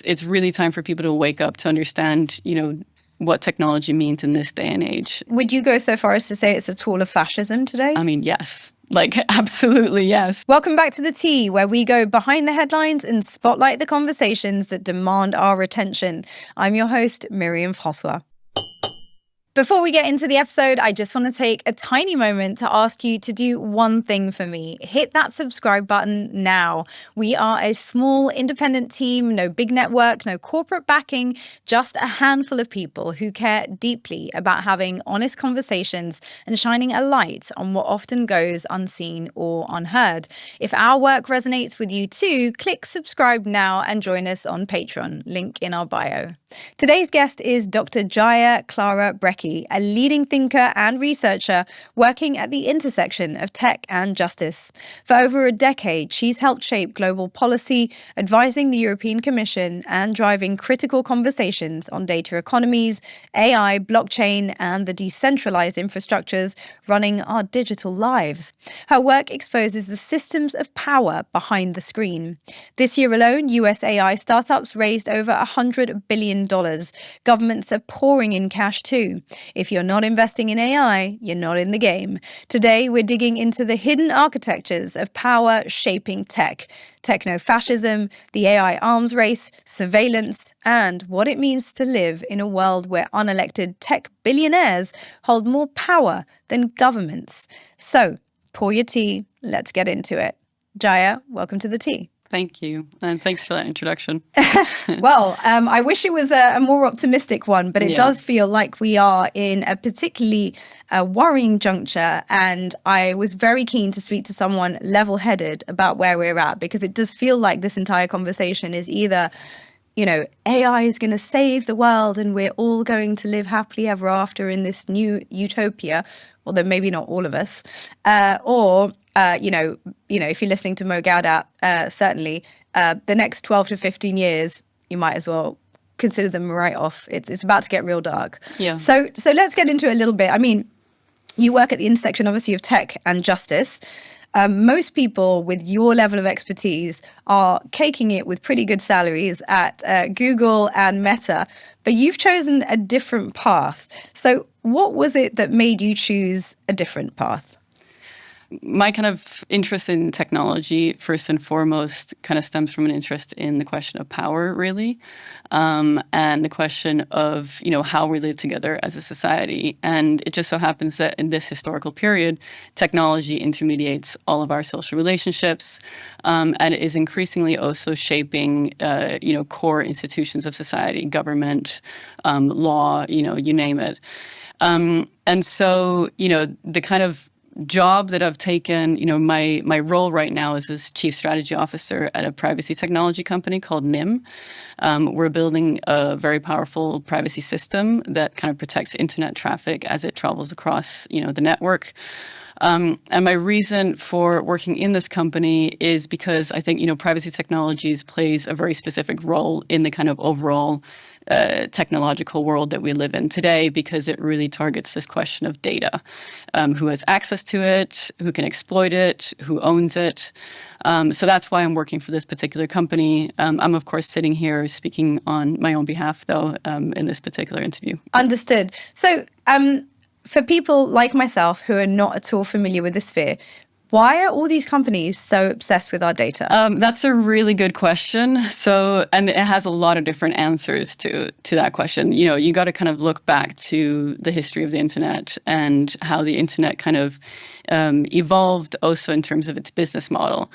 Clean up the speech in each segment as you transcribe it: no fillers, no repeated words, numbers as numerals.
It's really time for people to wake up to understand, what technology means in this day and age. Would you go so far as to say it's a tool of fascism today? I mean, yes. Absolutely, yes. Welcome back to The Tea, where we go behind the headlines and spotlight the conversations that demand our attention. I'm your host, Myriam François. Before we get into the episode, I just want to take a tiny moment to ask you to do one thing for me. Hit that subscribe button now. We are a small independent team, no big network, no corporate backing, just a handful of people who care deeply about having honest conversations and shining a light on what often goes unseen or unheard. If our work resonates with you too, click subscribe now and join us on Patreon, link in our bio. Today's guest is Dr. Jaya Klara Brekke, a leading thinker and researcher working at the intersection of tech and justice. For over a decade, she's helped shape global policy, advising the European Commission and driving critical conversations on data economies, AI, blockchain, and the decentralized infrastructures running our digital lives. Her work exposes the systems of power behind the screen. This year alone, US AI startups raised over $100 billion. Governments are pouring in cash too. If you're not investing in AI, you're not in the game. Today, we're digging into the hidden architectures of power shaping tech, techno-fascism, the AI arms race, surveillance, and what it means to live in a world where unelected tech billionaires hold more power than governments. So, pour your tea, let's get into it. Jaya, welcome to The Tea. Thank you. And thanks for that introduction. Well, I wish it was a more optimistic one, but it does feel like we are in a particularly worrying juncture. And I was very keen to speak to someone level-headed about where we're at, because it does feel like this entire conversation is either, AI is going to save the world and we're all going to live happily ever after in this new utopia, although maybe not all of us, or if you're listening to Mo Gaudat, certainly the next 12 to 15 years, you might as well consider them a write-off. It's about to get real dark. Yeah. So let's get into it a little bit. I mean, you work at the intersection, obviously, of tech and justice. Most people with your level of expertise are caking it with pretty good salaries at Google and Meta, but you've chosen a different path. So what was it that made you choose a different path? My kind of interest in technology, first and foremost, kind of stems from an interest in the question of power, really, and the question of, how we live together as a society. And it just so happens that in this historical period, technology intermediates all of our social relationships, and it is increasingly also shaping, core institutions of society, government, law, you name it. And so, the kind of job that I've taken, my role right now is as Chief Strategy Officer at a privacy technology company called NIM. We're building a very powerful privacy system that kind of protects internet traffic as it travels across, the network. And my reason for working in this company is because I think, privacy technologies plays a very specific role in the kind of overall technological world that we live in today, because it really targets this question of data. Who has access to it, who can exploit it, who owns it. So that's why I'm working for this particular company. I'm, of course, sitting here speaking on my own behalf, though, in this particular interview. Understood. So for people like myself who are not at all familiar with the sphere, why are all these companies so obsessed with our data? That's a really good question. And it has a lot of different answers to that question. You got to kind of look back to the history of the internet and how the internet kind of evolved also in terms of its business model.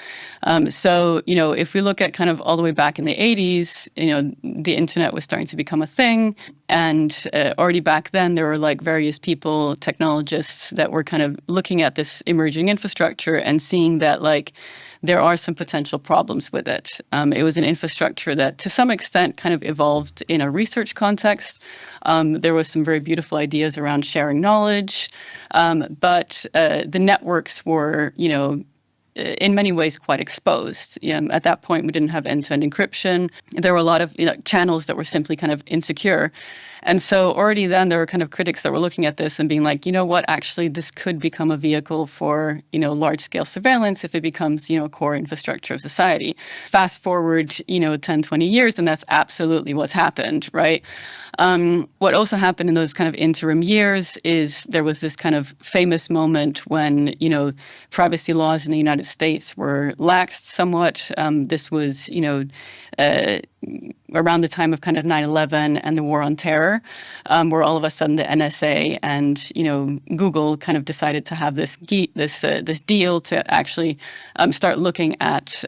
If we look at kind of all the way back in the 80s, the internet was starting to become a thing. And already back then, there were various people, technologists, that were kind of looking at this emerging infrastructure and seeing that there are some potential problems with it. It was an infrastructure that to some extent kind of evolved in a research context. There was some very beautiful ideas around sharing knowledge, but the networks were, in many ways quite exposed. At that point, we didn't have end-to-end encryption. There were a lot of channels that were simply kind of insecure. And so already then there were kind of critics that were looking at this and being like, you know what, actually this could become a vehicle for, large-scale surveillance if it becomes, a core infrastructure of society. Fast forward, 10, 20 years, and that's absolutely what's happened, right? What also happened in those kind of interim years is there was this kind of famous moment when, privacy laws in the United States were laxed somewhat. This was, around the time of kind of 9/11 and the war on terror, where all of a sudden the NSA and Google kind of decided to have this deal to actually start looking at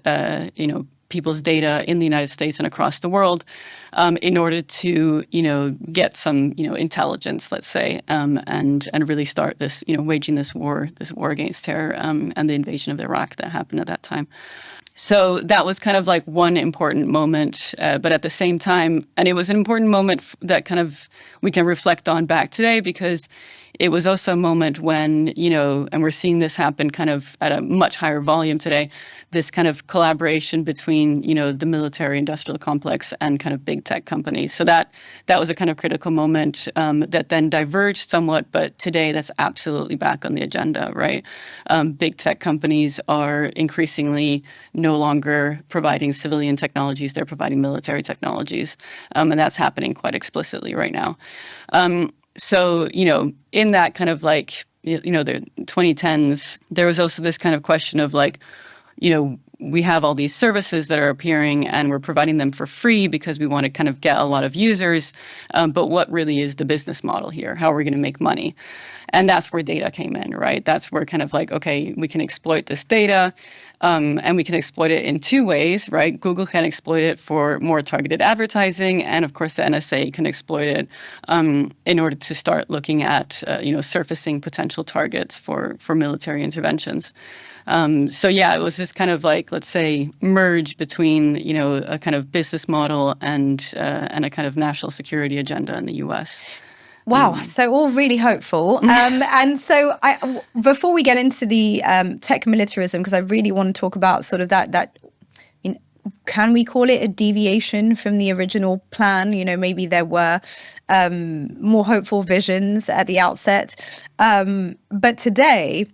people's data in the United States and across the world, in order to get some intelligence, let's say, and really start this waging this war against terror, and the invasion of Iraq that happened at that time. So that was kind of like one important moment, but at the same time, and it was an important moment that kind of we can reflect on back today, because it was also a moment when, and we're seeing this happen kind of at a much higher volume today, this kind of collaboration between, the military industrial complex and kind of big tech companies. So that was a kind of critical moment that then diverged somewhat, but today that's absolutely back on the agenda, right? Big tech companies are increasingly no longer providing civilian technologies, they're providing military technologies. And that's happening quite explicitly right now. So, in that kind of like, the 2010s, there was also this kind of question of like, we have all these services that are appearing and we're providing them for free because we want to kind of get a lot of users. But what really is the business model here? How are we going to make money? And that's where data came in, right? That's where kind of like, okay, we can exploit this data, and we can exploit it in two ways, right? Google can exploit it for more targeted advertising, and of course the NSA can exploit it in order to start looking at, surfacing potential targets for military interventions. So yeah, it was this kind of like, let's say, merge between, a kind of business model and a kind of national security agenda in the US. Wow, so all really hopeful. And so before we get into the tech militarism, because I really want to talk about sort of that can we call it a deviation from the original plan? Maybe there were more hopeful visions at the outset. But today,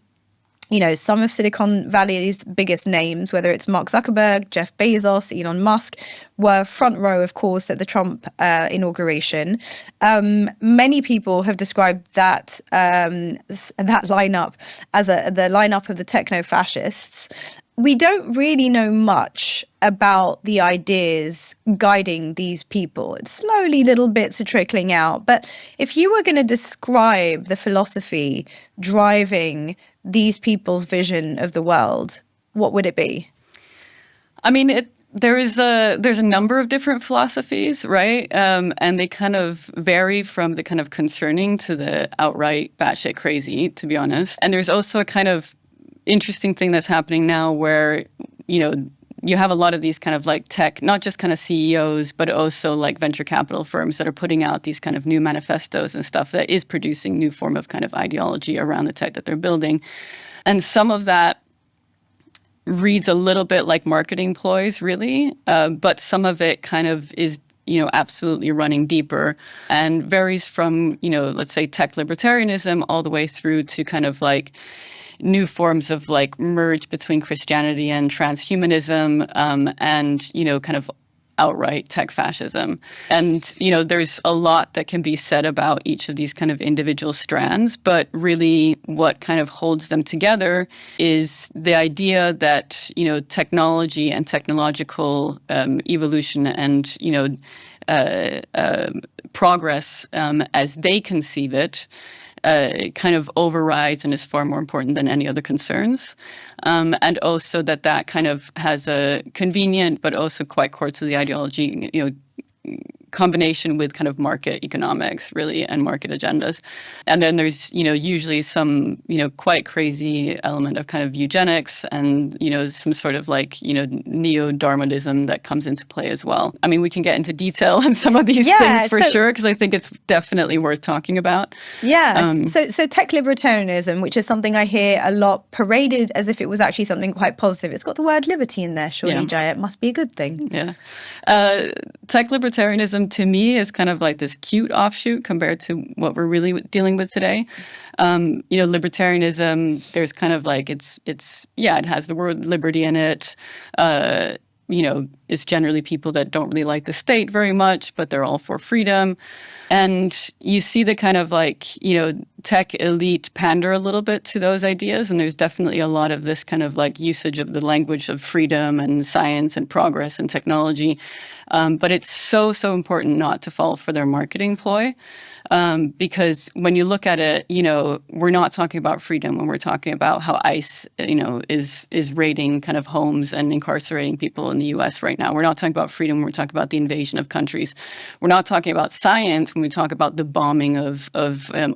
some of Silicon Valley's biggest names, whether it's Mark Zuckerberg, Jeff Bezos, Elon Musk, were front row, of course, at the Trump inauguration. Many people have described that lineup as the lineup of the techno-fascists. We don't really know much about the ideas guiding these people. It's slowly little bits are trickling out. But if you were going to describe the philosophy driving these people's vision of the world, what would it be? I mean, there's a number of different philosophies, right? And they kind of vary from the kind of concerning to the outright batshit crazy, to be honest. And there's also a kind of interesting thing that's happening now where, you have a lot of these kind of like tech, not just kind of CEOs, but also like venture capital firms that are putting out these kind of new manifestos and stuff that is producing new form of kind of ideology around the tech that they're building. And some of that reads a little bit like marketing ploys, really, but some of it kind of is absolutely running deeper and varies from, let's say tech libertarianism all the way through to kind of like new forms of like merge between Christianity and transhumanism, and, kind of outright tech fascism. And, there's a lot that can be said about each of these kind of individual strands, but really what kind of holds them together is the idea that, technology and technological evolution and, progress as they conceive it kind of overrides and is far more important than any other concerns. And also that kind of has a convenient but also quite core to the ideology, combination with kind of market economics, really, and market agendas. And then there's, usually some, quite crazy element of kind of eugenics and, some sort of like, neo-Darwinism that comes into play as well. I mean, we can get into detail on some of these things for sure, because I think it's definitely worth talking about. Yeah. So tech libertarianism, which is something I hear a lot paraded as if it was actually something quite positive. It's got the word liberty in there, surely, Jaya. It must be a good thing. Yeah. Tech libertarianism, to me, is kind of like this cute offshoot compared to what we're really dealing with today. Libertarianism, there's kind of like, it has the word liberty in it. It's generally people that don't really like the state very much, but they're all for freedom. And you see the kind of like, tech elite pander a little bit to those ideas. And there's definitely a lot of this kind of like usage of the language of freedom and science and progress and technology. But it's so important not to fall for their marketing ploy. Because when you look at it, we're not talking about freedom when we're talking about how ICE, is raiding kind of homes and incarcerating people in the U.S. right now. We're not talking about freedom when we're talking about the invasion of countries. We're not talking about science when we talk about the bombing of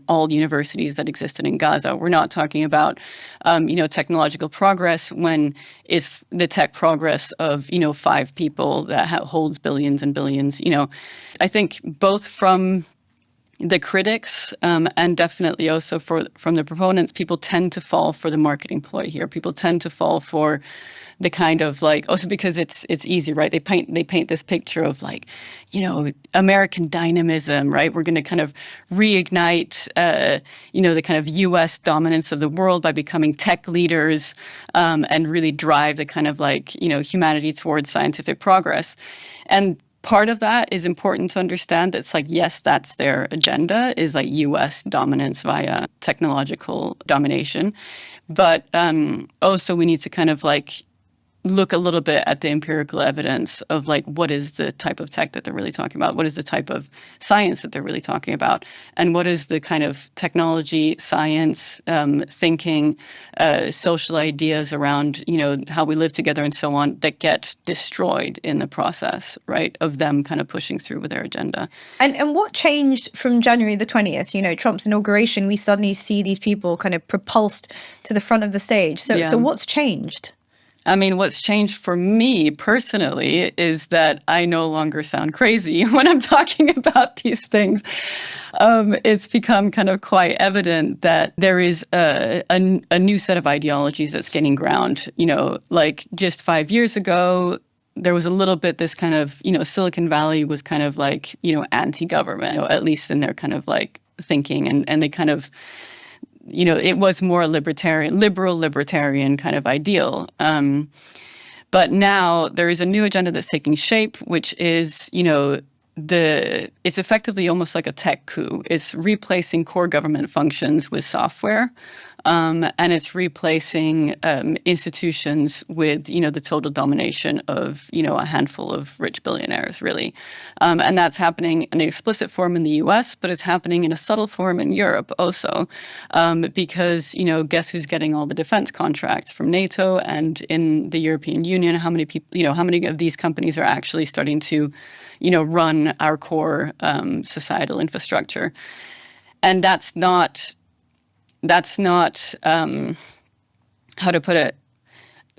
all universities that existed in Gaza. We're not talking about, technological progress when it's the tech progress of, 5 people that holds billions and billions. I think both from the critics and definitely also from the proponents, people tend to fall for the marketing ploy here. People tend to fall for the kind of like, also because it's easy, right? They paint this picture of like, American dynamism, right? We're going to kind of reignite, the kind of U.S. dominance of the world by becoming tech leaders and really drive the kind of like, humanity towards scientific progress. And part of that is important to understand. That's like, yes, that's their agenda, is like U.S. dominance via technological domination. But also we need to kind of like look a little bit at the empirical evidence of like, what is the type of tech that they're really talking about? What is the type of science that they're really talking about? And what is the kind of technology, science, thinking, social ideas around, how we live together and so on that get destroyed in the process, right, of them kind of pushing through with their agenda. And what changed from January the 20th? Trump's inauguration, we suddenly see these people kind of propulsed to the front of the stage. So what's changed? I mean, what's changed for me personally is that I no longer sound crazy when I'm talking about these things. It's become kind of quite evident that there is a new set of ideologies that's gaining ground. Like just 5 years ago, there was a little bit this kind of, Silicon Valley was kind of like, anti-government, at least in their kind of like thinking. And they kind of, it was more liberal libertarian kind of ideal. But now there is a new agenda that's taking shape, which is, it's effectively almost like a tech coup. It's replacing core government functions with software. And it's replacing institutions with, the total domination of, a handful of rich billionaires, really. And that's happening in an explicit form in the US, but it's happening in a subtle form in Europe also. Because, guess who's getting all the defense contracts from NATO and in the European Union? How many people, how many of these companies are actually starting to, run our core societal infrastructure? And that's not how to put it.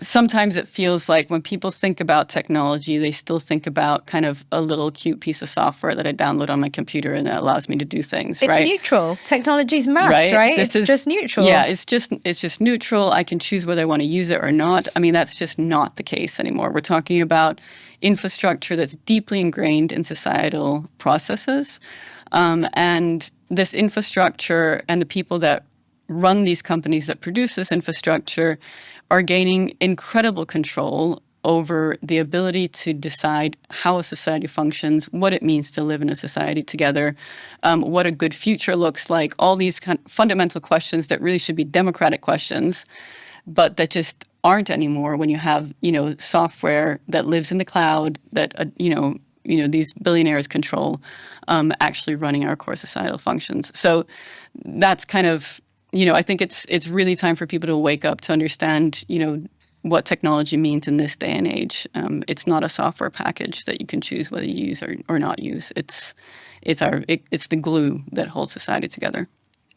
Sometimes it feels like when people think about technology, they still think about kind of a little cute piece of software that I download on my computer and that allows me to do things, right? It's neutral. Technology's maths, right? It's just neutral. Yeah, it's just neutral. I can choose whether I want to use it or not. I mean, that's just not the case anymore. We're talking about infrastructure that's deeply ingrained in societal processes. And this infrastructure and the people that run these companies that produce this infrastructure are gaining incredible control over the ability to decide how a society functions, what it means to live in a society together, what a good future looks like, all these kind of fundamental questions that really should be democratic questions, but that just aren't anymore when you have, software that lives in the cloud that, these billionaires control, actually running our core societal functions. So that's kind of, I think it's really time for people to wake up to understand, what technology means in this day and age. It's not a software package that you can choose whether you use or not use. It's the glue that holds society together.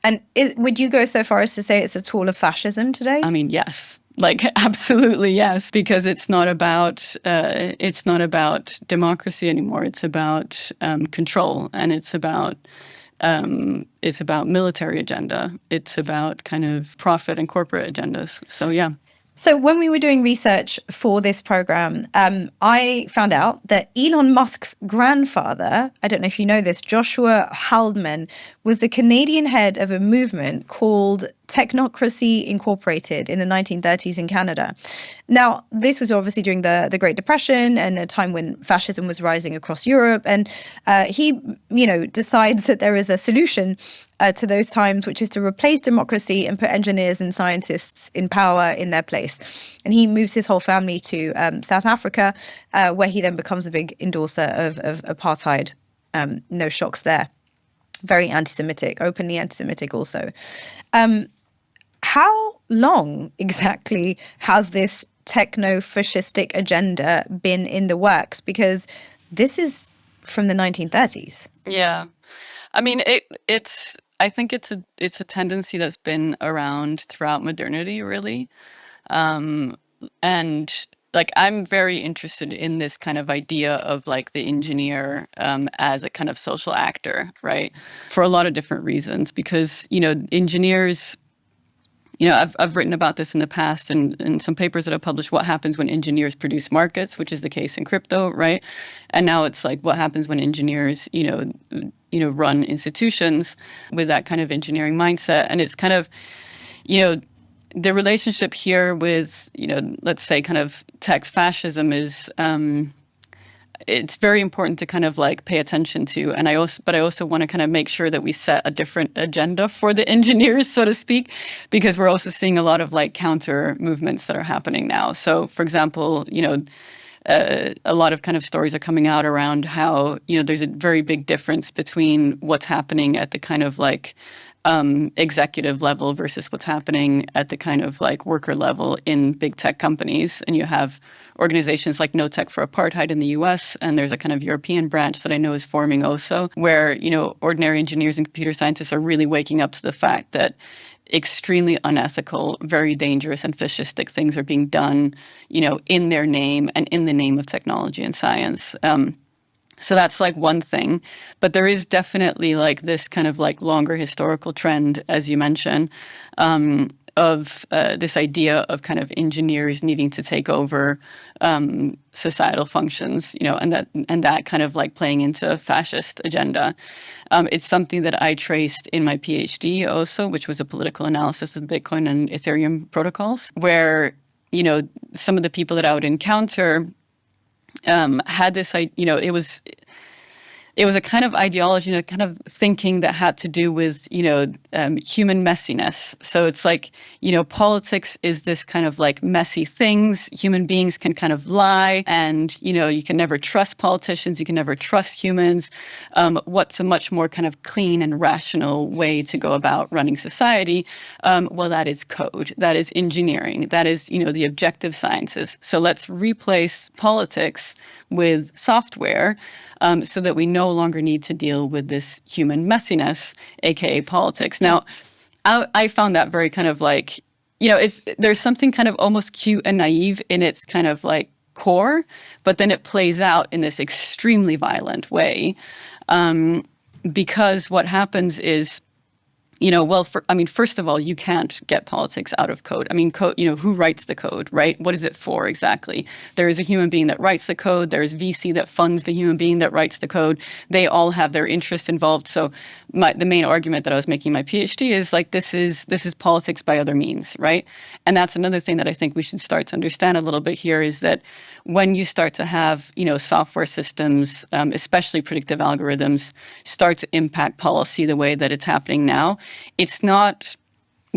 And would you go so far as to say it's a tool of fascism today? I mean, yes. Like, absolutely, yes, because it's not about democracy anymore. It's about control, and it's about military agenda. It's about kind of profit and corporate agendas. So, yeah. So when we were doing research for this program, I found out that Elon Musk's grandfather, I don't know if you know this, Joshua Haldeman, was the Canadian head of a movement called Technocracy Incorporated in the 1930s in Canada. Now, this was obviously during the Great Depression and a time when fascism was rising across Europe. And he, decides that there is a solution to those times, which is to replace democracy and put engineers and scientists in power in their place. And he moves his whole family to South Africa, where he then becomes a big endorser of apartheid. No shocks there. Very anti-Semitic, openly anti-Semitic also. How long exactly has this techno-fascistic agenda been in the works? Because this is from the 1930s. Yeah. I mean, I think it's a tendency that's been around throughout modernity, really. And like, I'm very interested in this kind of idea of like the engineer as a kind of social actor, right? For a lot of different reasons, because, engineers, I've written about this in the past and in some papers that I've published, what happens when engineers produce markets, which is the case in crypto, right? And now it's like, what happens when engineers, run institutions with that kind of engineering mindset. And it's kind of, the relationship here with, let's say kind of tech fascism is, it's very important to kind of like pay attention to. And I also want to kind of make sure that we set a different agenda for the engineers, so to speak, because we're also seeing a lot of like counter movements that are happening now. So, for example, a lot of kind of stories are coming out around how, there's a very big difference between what's happening at the kind of like executive level versus what's happening at the kind of like worker level in big tech companies. And you have organizations like No Tech for Apartheid in the US, and there's a kind of European branch that I know is forming also, where, ordinary engineers and computer scientists are really waking up to the fact that extremely unethical, very dangerous and fascistic things are being done, in their name and in the name of technology and science. So that's like one thing. But there is definitely like this kind of like longer historical trend, as you mentioned, of this idea of kind of engineers needing to take over societal functions, and that kind of like playing into a fascist agenda. It's something that I traced in my PhD also, which was a political analysis of Bitcoin and Ethereum protocols, where, some of the people that I would encounter had this, it was a kind of ideology and a kind of thinking that had to do with, human messiness. So it's like, politics is this kind of like messy things. Human beings can kind of lie, and, you can never trust politicians. You can never trust humans. What's a much more kind of clean and rational way to go about running society? Well, that is code. That is engineering. That is, the objective sciences. So let's replace politics with software, so that we no longer need to deal with this human messiness, aka politics. Now, I found that very kind of like, there's something kind of almost cute and naive in its kind of like core, but then it plays out in this extremely violent way, because what happens is, first of all, you can't get politics out of code. I mean, code, who writes the code, right? What is it for exactly? There is a human being that writes the code. There is VC that funds the human being that writes the code. They all have their interests involved. So the main argument that I was making in my PhD is like, this is politics by other means, right? And that's another thing that I think we should start to understand a little bit here, is that when you start to have, software systems, especially predictive algorithms, start to impact policy the way that it's happening now, it's not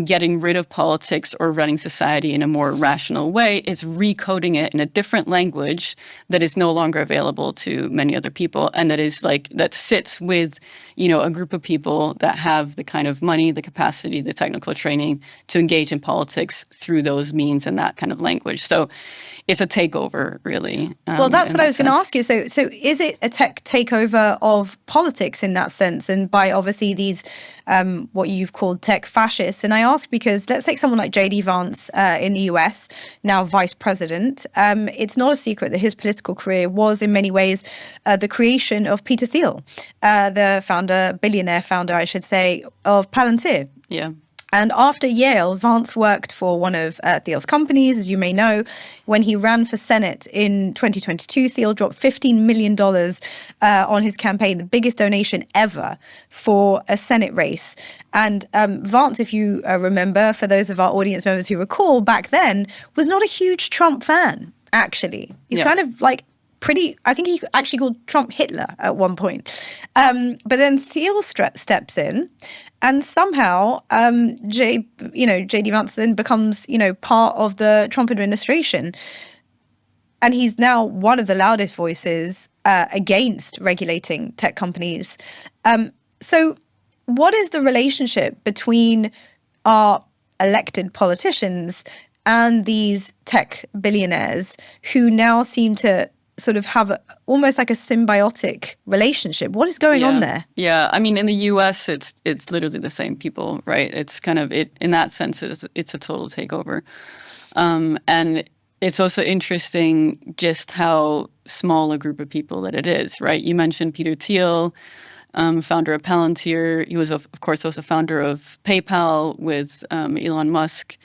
getting rid of politics or running society in a more rational way. It's recoding it in a different language that is no longer available to many other people, and that is like, that sits with, a group of people that have the kind of money, the capacity, the technical training to engage in politics through those means and that kind of language. So it's a takeover, really. Well, that's what I was going to ask you. So is it a tech takeover of politics in that sense? And by obviously these, what you've called tech fascists. And I ask because let's take someone like J.D. Vance in the US, now vice president. It's not a secret that his political career was in many ways the creation of Peter Thiel, the billionaire founder, I should say, of Palantir. Yeah. And after Yale, Vance worked for one of Thiel's companies, as you may know. When he ran for Senate in 2022, Thiel dropped $15 million on his campaign, the biggest donation ever for a Senate race. And Vance, if you remember, for those of our audience members who recall, back then, was not a huge Trump fan, actually. He's kind of like I think he actually called Trump Hitler at one point. But then Thiel steps in, and somehow J.D. Vance then becomes, part of the Trump administration. And he's now one of the loudest voices against regulating tech companies. So what is the relationship between our elected politicians and these tech billionaires who now seem to sort of have almost like a symbiotic relationship? What is going on there? Yeah, I mean, in the U.S., it's literally the same people, right? It's kind of in that sense, it's a total takeover, and it's also interesting just how small a group of people that it is, right? You mentioned Peter Thiel, founder of Palantir. He was, of course, also founder of PayPal with Elon Musk.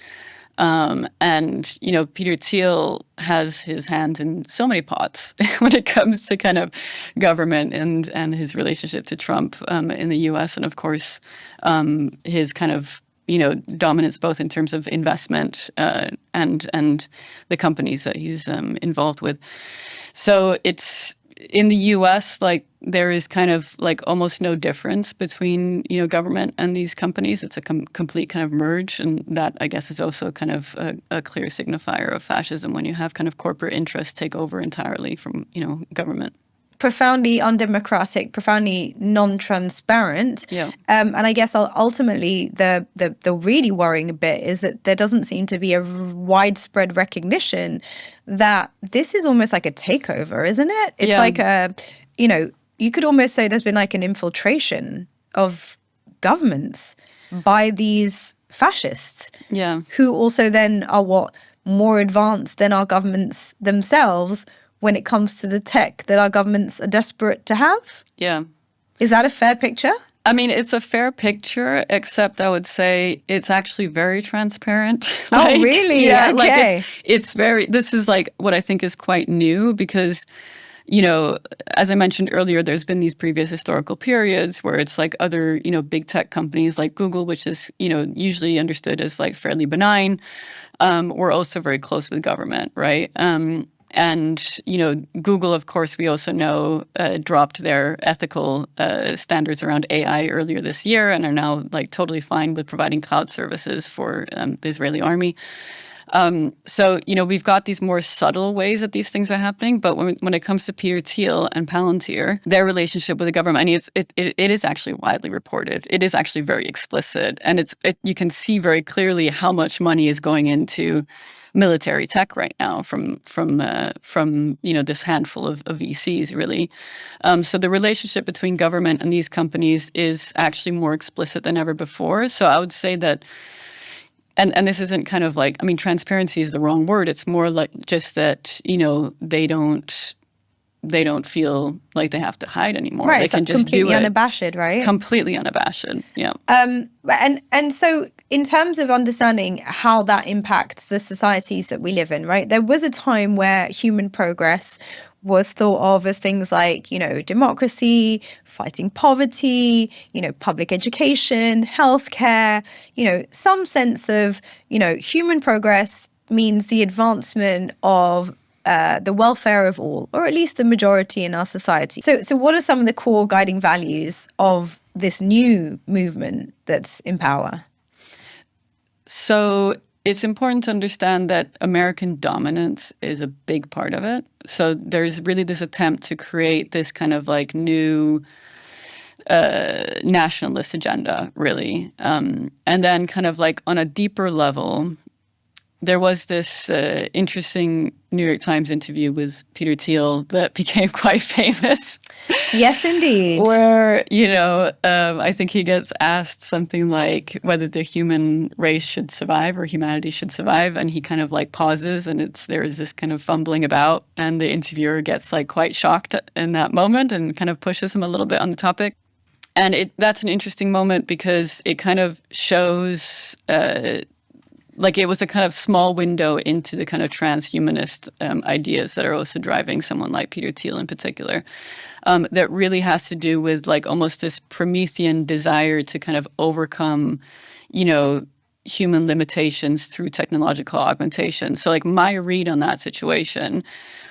And, Peter Thiel has his hands in so many pots when it comes to kind of government and his relationship to Trump in the U.S. And, of course, his kind of, dominance both in terms of investment and the companies that he's involved with. So it's in the U.S., like, there is kind of like almost no difference between, government and these companies. It's a complete kind of merge. And that, I guess, is also kind of a clear signifier of fascism when you have kind of corporate interests take over entirely from, government. Profoundly undemocratic, profoundly non-transparent. Yeah. And I guess ultimately the really worrying bit is that there doesn't seem to be a widespread recognition that this is almost like a takeover, isn't it? It's like you could almost say there's been like an infiltration of governments by these fascists. Yeah. Who also then are more advanced than our governments themselves when it comes to the tech that our governments are desperate to have? Yeah. Is that a fair picture? I mean, it's a fair picture, except I would say it's actually very transparent. Oh, really? Yeah, okay. Like this is like what I think is quite new because, as I mentioned earlier, there's been these previous historical periods where it's like other, big tech companies like Google, which is, usually understood as like fairly benign, were also very close with government, right? And, Google, of course, we also know, dropped their ethical standards around AI earlier this year and are now like totally fine with providing cloud services for the Israeli army. So, we've got these more subtle ways that these things are happening. But when it comes to Peter Thiel and Palantir, their relationship with the government, I mean, it is actually widely reported. It is actually very explicit. And you can see very clearly how much money is going into military tech right now from this handful of VCs, really. So the relationship between government and these companies is actually more explicit than ever before. So I would say that, and this isn't kind of like, I mean, transparency is the wrong word. It's more like just that, they don't feel like they have to hide anymore. Right, they can just do it. Completely unabashed, right? Completely unabashed, yeah. And so in terms of understanding how that impacts the societies that we live in, right? There was a time where human progress was thought of as things like, democracy, fighting poverty, public education, healthcare, some sense of, human progress means the advancement of the welfare of all, or at least the majority in our society. So what are some of the core guiding values of this new movement that's in power? So it's important to understand that American dominance is a big part of it. So there's really this attempt to create this kind of like new nationalist agenda, really. And then kind of like on a deeper level, there was this interesting New York Times interview with Peter Thiel that became quite famous. Yes, indeed. Where, I think he gets asked something like whether the human race should survive or humanity should survive. And he kind of like pauses and there is this kind of fumbling about. And the interviewer gets like quite shocked in that moment and kind of pushes him a little bit on the topic. And that's an interesting moment because it kind of shows like it was a kind of small window into the kind of transhumanist ideas that are also driving someone like Peter Thiel in particular, that really has to do with like almost this Promethean desire to kind of overcome, human limitations through technological augmentation. So like my read on that situation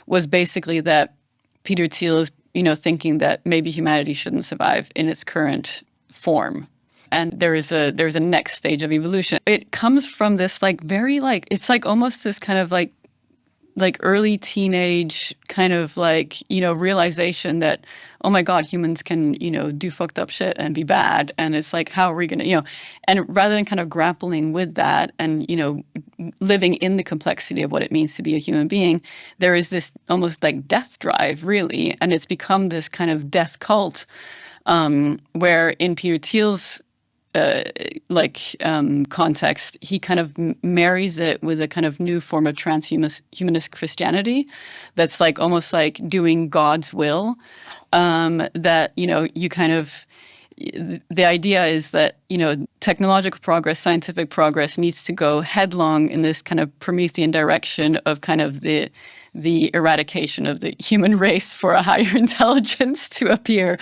was basically that Peter Thiel is, thinking that maybe humanity shouldn't survive in its current form. And there's a next stage of evolution. It comes from this like very like it's like almost this kind of like early teenage kind of like realization that, oh my God, humans can do fucked up shit and be bad, and it's like, how are we gonna and rather than kind of grappling with that and living in the complexity of what it means to be a human being, there is this almost like death drive, really, and it's become this kind of death cult, where in Peter Thiel's context, he kind of marries it with a kind of new form of transhumanist Christianity that's like almost like doing God's will. That, you kind of, the idea is that, technological progress, scientific progress needs to go headlong in this kind of Promethean direction of kind of the eradication of the human race for a higher intelligence to appear.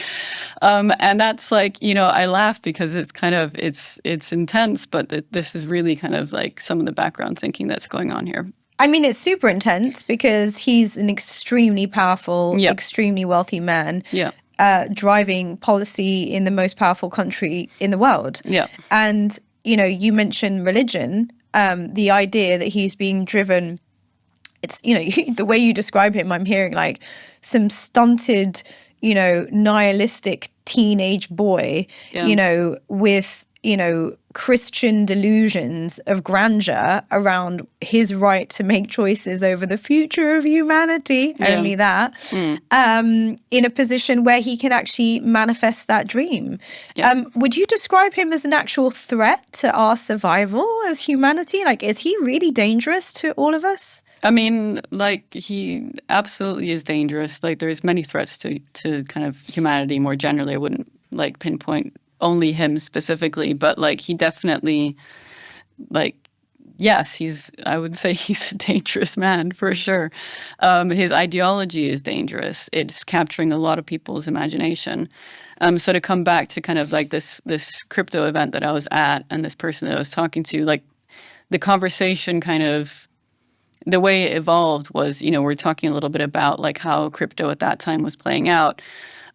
And that's like, I laugh because it's kind of, it's intense, but this is really kind of like some of the background thinking that's going on here. I mean, it's super intense because he's an extremely powerful, extremely wealthy man. Yeah. Driving policy in the most powerful country in the world. Yeah. And, you mentioned religion, the idea that he's being driven, it's, the way you describe him, I'm hearing like some stunted, nihilistic teenage boy, with, Christian delusions of grandeur around his right to make choices over the future of humanity, only that, in a position where he can actually manifest that dream. Yeah. Would you describe him as an actual threat to our survival as humanity? Like, is he really dangerous to all of us? I mean, like, he absolutely is dangerous. Like, there's many threats to kind of humanity more generally. I wouldn't, like, pinpoint only him specifically, but like he definitely, like, yes, I would say he's a dangerous man for sure. His ideology is dangerous. It's capturing a lot of people's imagination. So to come back to kind of like this crypto event that I was at and this person that I was talking to, like the conversation kind of, the way it evolved was, we're talking a little bit about like how crypto at that time was playing out.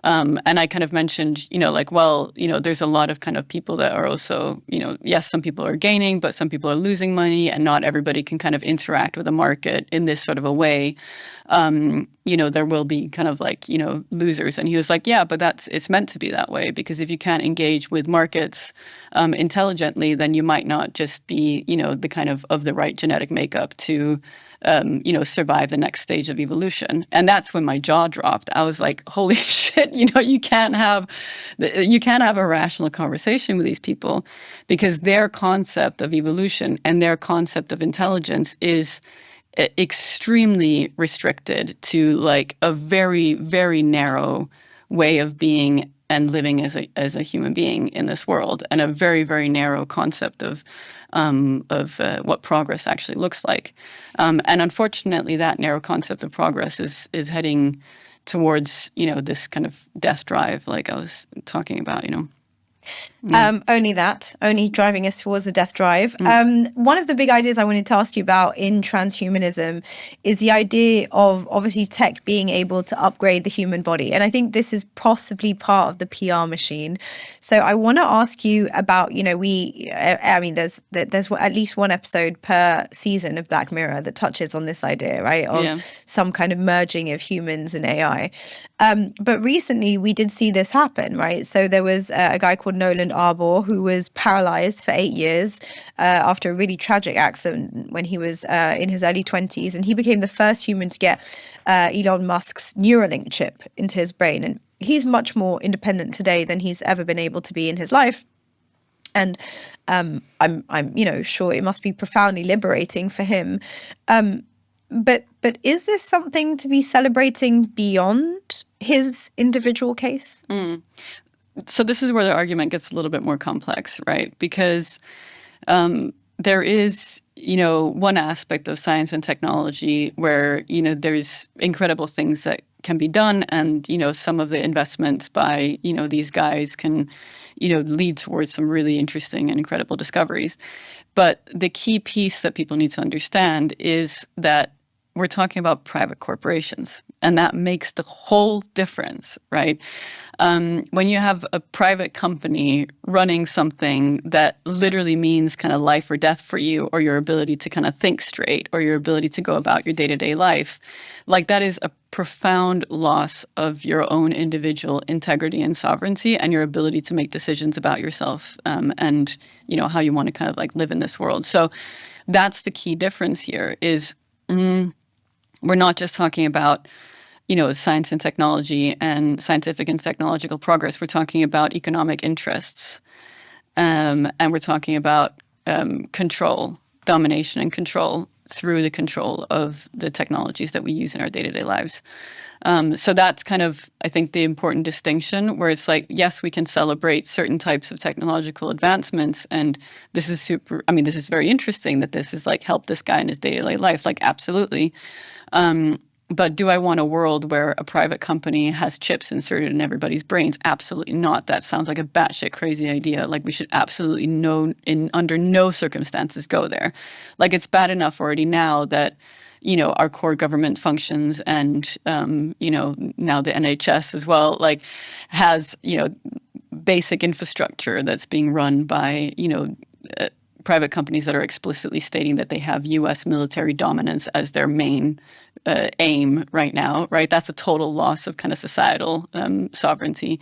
And I kind of mentioned, there's a lot of kind of people that are also, yes, some people are gaining, but some people are losing money, and not everybody can kind of interact with the market in this sort of a way. There will be kind of like, losers. And he was like, yeah, but it's meant to be that way, because if you can't engage with markets intelligently, then you might not just be, the kind of the right genetic makeup to survive the next stage of evolution. And that's when my jaw dropped. I was like, holy shit, you can't have a rational conversation with these people, because their concept of evolution and their concept of intelligence is extremely restricted to like a very, very narrow way of being and living as a human being in this world, and a very, very narrow concept of what progress actually looks like. And unfortunately, that narrow concept of progress is heading towards, this kind of death drive, like I was talking about, Only driving us towards a death drive. One of the big ideas I wanted to ask you about in transhumanism is the idea of obviously tech being able to upgrade the human body. And I think this is possibly part of the PR machine. So I want to ask you about, there's at least one episode per season of Black Mirror that touches on this idea, right? Of some kind of merging of humans and AI. But recently we did see this happen, right? So there was a guy called Nolan Arbor who was paralyzed for 8 years after a really tragic accident when he was in his early 20s. And he became the first human to get Elon Musk's Neuralink chip into his brain. And he's much more independent today than he's ever been able to be in his life. And I'm sure it must be profoundly liberating for him. But is this something to be celebrating beyond his individual case? So this is where the argument gets a little bit more complex, right? Because there is, one aspect of science and technology where, there's incredible things that can be done. And, some of the investments by, these guys can, lead towards some really interesting and incredible discoveries. But the key piece that people need to understand is that we're talking about private corporations, and that makes the whole difference, right? When you have a private company running something that literally means kind of life or death for you, or your ability to kind of think straight, or your ability to go about your day-to-day life, like that is a profound loss of your own individual integrity and sovereignty, and your ability to make decisions about yourself, and how you want to kind of like live in this world. So that's the key difference here is we're not just talking about, science and technology and scientific and technological progress. We're talking about economic interests, and we're talking about control, domination and control through the control of the technologies that we use in our day-to-day lives. So that's kind of, I think, the important distinction where it's like, yes, we can celebrate certain types of technological advancements. And this is this is very interesting that this is like helped this guy in his day-to-day life. Like, absolutely. But do I want a world where a private company has chips inserted in everybody's brains? Absolutely not. That sounds like a batshit crazy idea. Like, we should absolutely under no circumstances go there. Like, it's bad enough already now that, our core government functions and, now the NHS as well, like has, basic infrastructure that's being run by, private companies that are explicitly stating that they have U.S. military dominance as their main aim right now, right? That's a total loss of kind of societal sovereignty.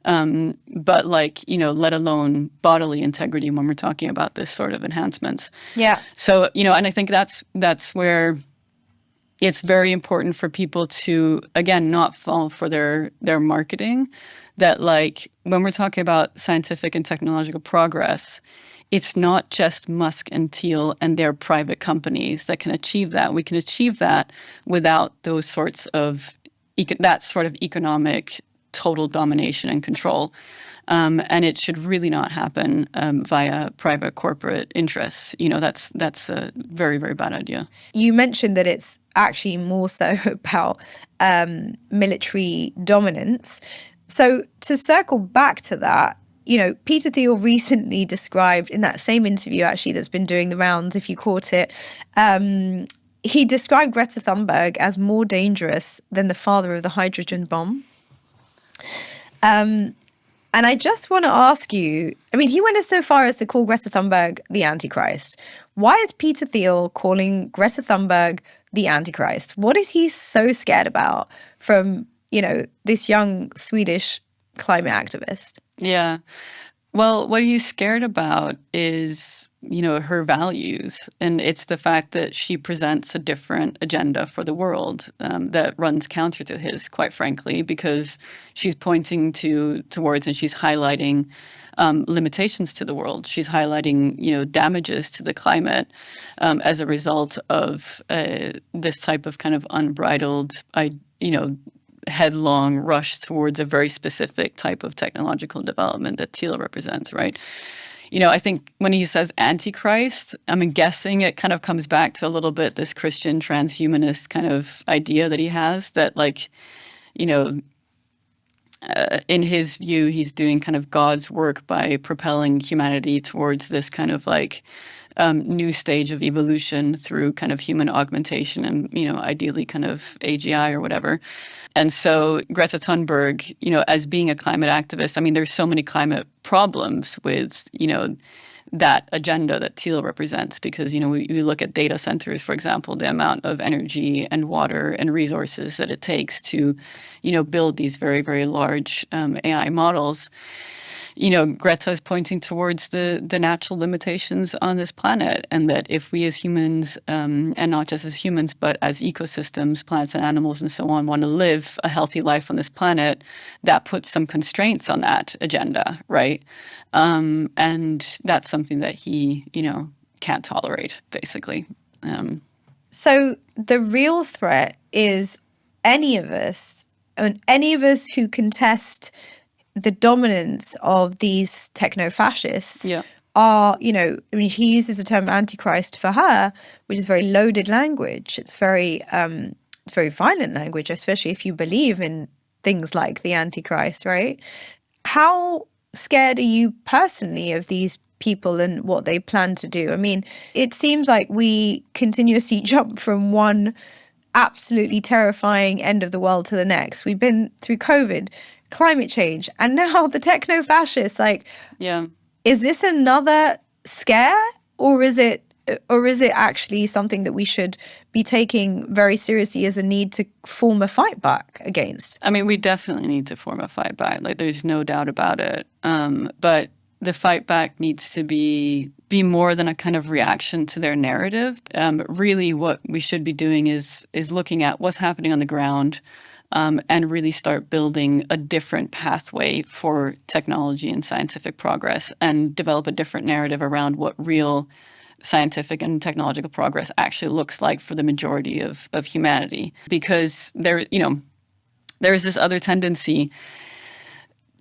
But let alone bodily integrity when we're talking about this sort of enhancements. Yeah. So, and I think that's where it's very important for people to, again, not fall for their marketing, that like when we're talking about scientific and technological progress, it's not just Musk and Thiel and their private companies that can achieve that. We can achieve that without those sorts of that sort of economic total domination and control. And it should really not happen via private corporate interests. That's a very, very bad idea. You mentioned that it's actually more so about military dominance. So to circle back to that, Peter Thiel recently described in that same interview, actually, that's been doing the rounds, if you caught it, he described Greta Thunberg as more dangerous than the father of the hydrogen bomb. And I just want to ask you, he went so far as to call Greta Thunberg the Antichrist. Why is Peter Thiel calling Greta Thunberg the Antichrist? What is he so scared about from, this young Swedish climate activist? Yeah. Well, what he's scared about is, her values. And it's the fact that she presents a different agenda for the world that runs counter to his, quite frankly, because she's pointing towards and she's highlighting limitations to the world. She's highlighting, damages to the climate as a result of this type of kind of unbridled, headlong rush towards a very specific type of technological development that Thiel represents, right? I think when he says Antichrist, I'm guessing it kind of comes back to a little bit this Christian transhumanist kind of idea that he has that in his view, he's doing kind of God's work by propelling humanity towards this kind of like new stage of evolution through kind of human augmentation and, ideally kind of AGI or whatever. And so Greta Thunberg, as being a climate activist, I mean, there's so many climate problems with, that agenda that Teal represents because, we look at data centers, for example, the amount of energy and water and resources that it takes to, build these very, very large AI models. Greta is pointing towards the natural limitations on this planet, and that if we as humans, and not just as humans, but as ecosystems, plants and animals and so on, want to live a healthy life on this planet, that puts some constraints on that agenda, right? And that's something that he, can't tolerate, basically. So the real threat is any of us who contest the dominance of these techno-fascists are, he uses the term antichrist for her, which is very loaded language. It's very violent language, especially if you believe in things like the antichrist, right? How scared are you personally of these people and what they plan to do? I mean, it seems like we continuously jump from one absolutely terrifying end of the world to the next. We've been through COVID, climate change, and now the techno-fascists. Is this another scare, or is it actually something that we should be taking very seriously as a need to form a fight back against? I mean, we definitely need to form a fight back. Like, there's no doubt about it. But the fight back needs to be more than a kind of reaction to their narrative. Really, what we should be doing is looking at what's happening on the ground, and really start building a different pathway for technology and scientific progress, and develop a different narrative around what real scientific and technological progress actually looks like for the majority of humanity. Because there is this other tendency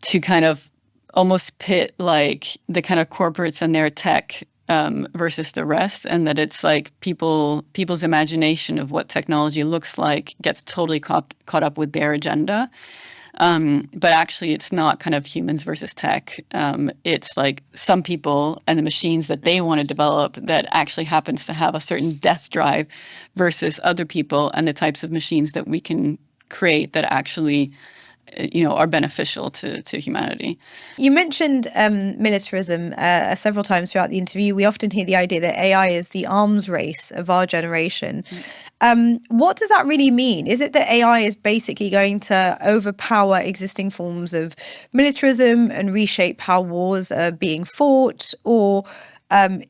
to kind of almost pit like the kind of corporates and their tech versus the rest, and that it's like people's imagination of what technology looks like gets totally caught up with their agenda. But actually, it's not kind of humans versus tech. It's like some people and the machines that they want to develop that actually happens to have a certain death drive versus other people and the types of machines that we can create that actually are beneficial to humanity. You mentioned militarism several times throughout the interview. We often hear the idea that AI is the arms race of our generation. What does that really mean? Is it that AI is basically going to overpower existing forms of militarism and reshape how wars are being fought? Or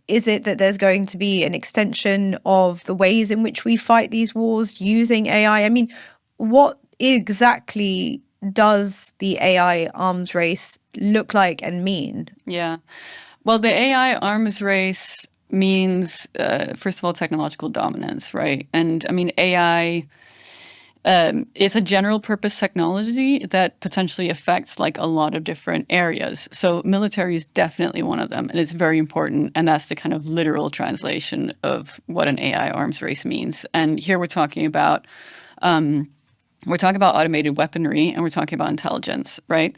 is it that there's going to be an extension of the ways in which we fight these wars using AI? I mean, what exactly does the AI arms race look like and mean? Yeah. Well, the AI arms race means, first of all, technological dominance, right? And I mean, AI is a general purpose technology that potentially affects like a lot of different areas. So military is definitely one of them, and it's very important. And that's the kind of literal translation of what an AI arms race means. And here we're talking about automated weaponry, and we're talking about intelligence, right?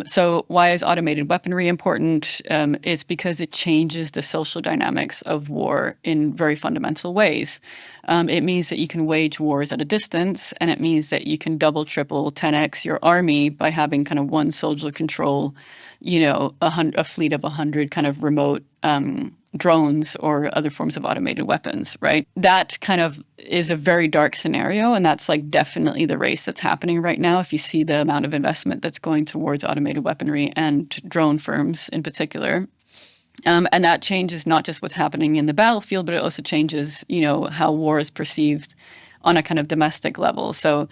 So why is automated weaponry important? It's because it changes the social dynamics of war in very fundamental ways. It means that you can wage wars at a distance, and it means that you can double, triple, 10x your army by having kind of one soldier control, a fleet of 100 kind of remote drones or other forms of automated weapons, right? That kind of is a very dark scenario, and that's like definitely the race that's happening right now. If you see the amount of investment that's going towards automated weaponry and drone firms in particular. And that changes not just what's happening in the battlefield, but it also changes, how war is perceived on a kind of domestic level. So,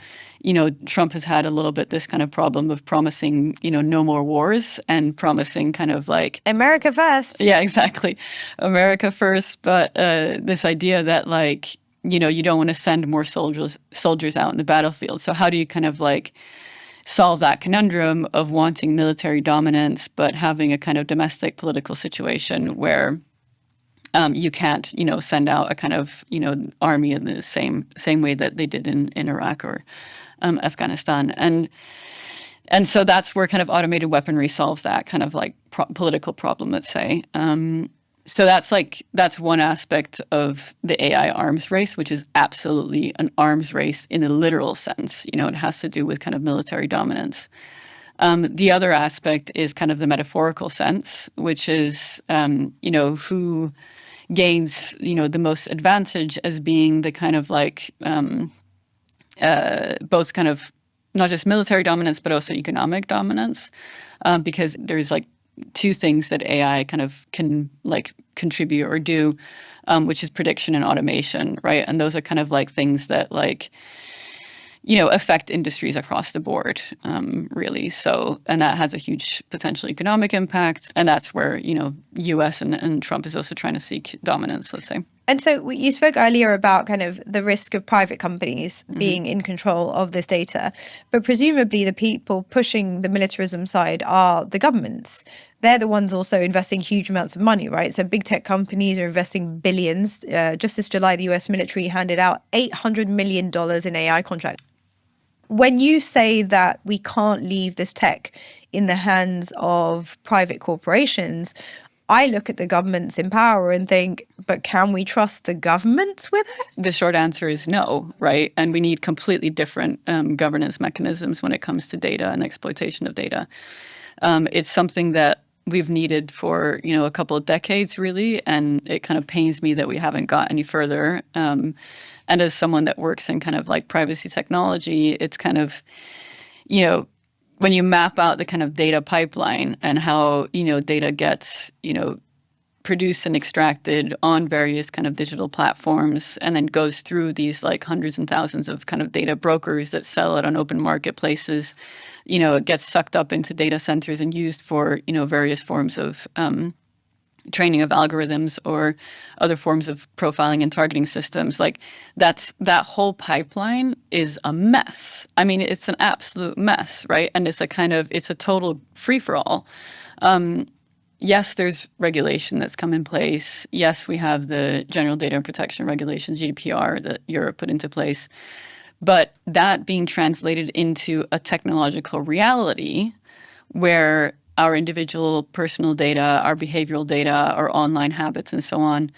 Trump has had a little bit this kind of problem of promising, no more wars and promising kind of like America first. Yeah, exactly. America first. But this idea that like, you don't want to send more soldiers out in the battlefield. So how do you kind of like solve that conundrum of wanting military dominance, but having a kind of domestic political situation where you can't, send out a kind of, army in the same way that they did in Iraq or Afghanistan. And And so that's where kind of automated weaponry solves that kind of like political problem, let's say. So that's one aspect of the AI arms race, which is absolutely an arms race in the literal sense. It has to do with kind of military dominance. The other aspect is kind of the metaphorical sense, which is, who gains, the most advantage as being the kind of like both kind of not just military dominance, but also economic dominance, because there's like two things that AI kind of can like contribute or do, which is prediction and automation, right? And those are kind of like things that like, affect industries across the board, really. So, and that has a huge potential economic impact. And that's where, US and Trump is also trying to seek dominance, let's say. And so you spoke earlier about kind of the risk of private companies being in control of this data, but presumably the people pushing the militarism side are the governments. They're the ones also investing huge amounts of money, right? So big tech companies are investing billions. Just this July, the US military handed out $800 million in AI contracts. When you say that we can't leave this tech in the hands of private corporations, I look at the governments in power and think, but can we trust the governments with it? The short answer is no, right? And we need completely different governance mechanisms when it comes to data and exploitation of data. It's something that we've needed for, a couple of decades, really, and it kind of pains me that we haven't got any further. And as someone that works in kind of like privacy technology, it's kind of, when you map out the kind of data pipeline and how, data gets, produced and extracted on various kind of digital platforms and then goes through these like hundreds and thousands of kind of data brokers that sell it on open marketplaces, it gets sucked up into data centers and used for, various forms of training of algorithms or other forms of profiling and targeting systems. Like that whole pipeline is a mess. I mean, it's an absolute mess, right? And it's a total free-for-all. Yes, there's regulation that's come in place. Yes, we have the General Data Protection Regulation, GDPR, that Europe put into place. But that being translated into a technological reality where our individual personal data, our behavioral data, our online habits, and so on,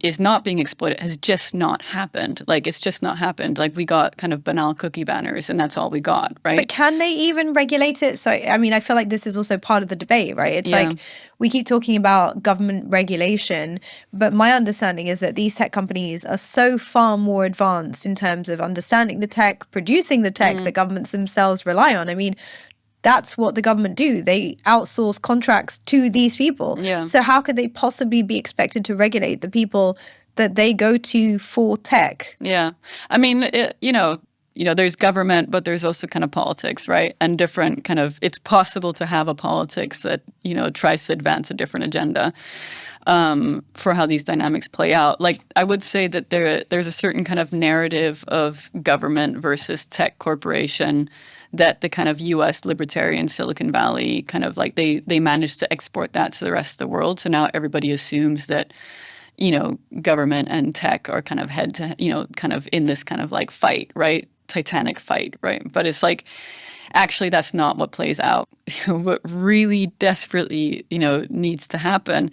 is not being exploited, has just not happened. Like, it's just not happened. Like, we got kind of banal cookie banners, and that's all we got, right? But can they even regulate it? So, I mean, I feel like this is also part of the debate, right? It's like we keep talking about government regulation, but my understanding is that these tech companies are so far more advanced in terms of understanding the tech, producing the tech that governments themselves rely on. I mean, that's what the government do. They outsource contracts to these people. Yeah. So how could they possibly be expected to regulate the people that they go to for tech? Yeah. I mean, there's government, but there's also kind of politics, right? And different kind of, it's possible to have a politics that, tries to advance a different agenda for how these dynamics play out. Like, I would say that there's a certain kind of narrative of government versus tech corporation that the kind of U.S. libertarian Silicon Valley kind of like they managed to export that to the rest of the world. So now everybody assumes that, government and tech are kind of head to, kind of in this kind of like fight, right? Titanic fight, right? But it's like, actually, that's not what plays out. What really desperately, needs to happen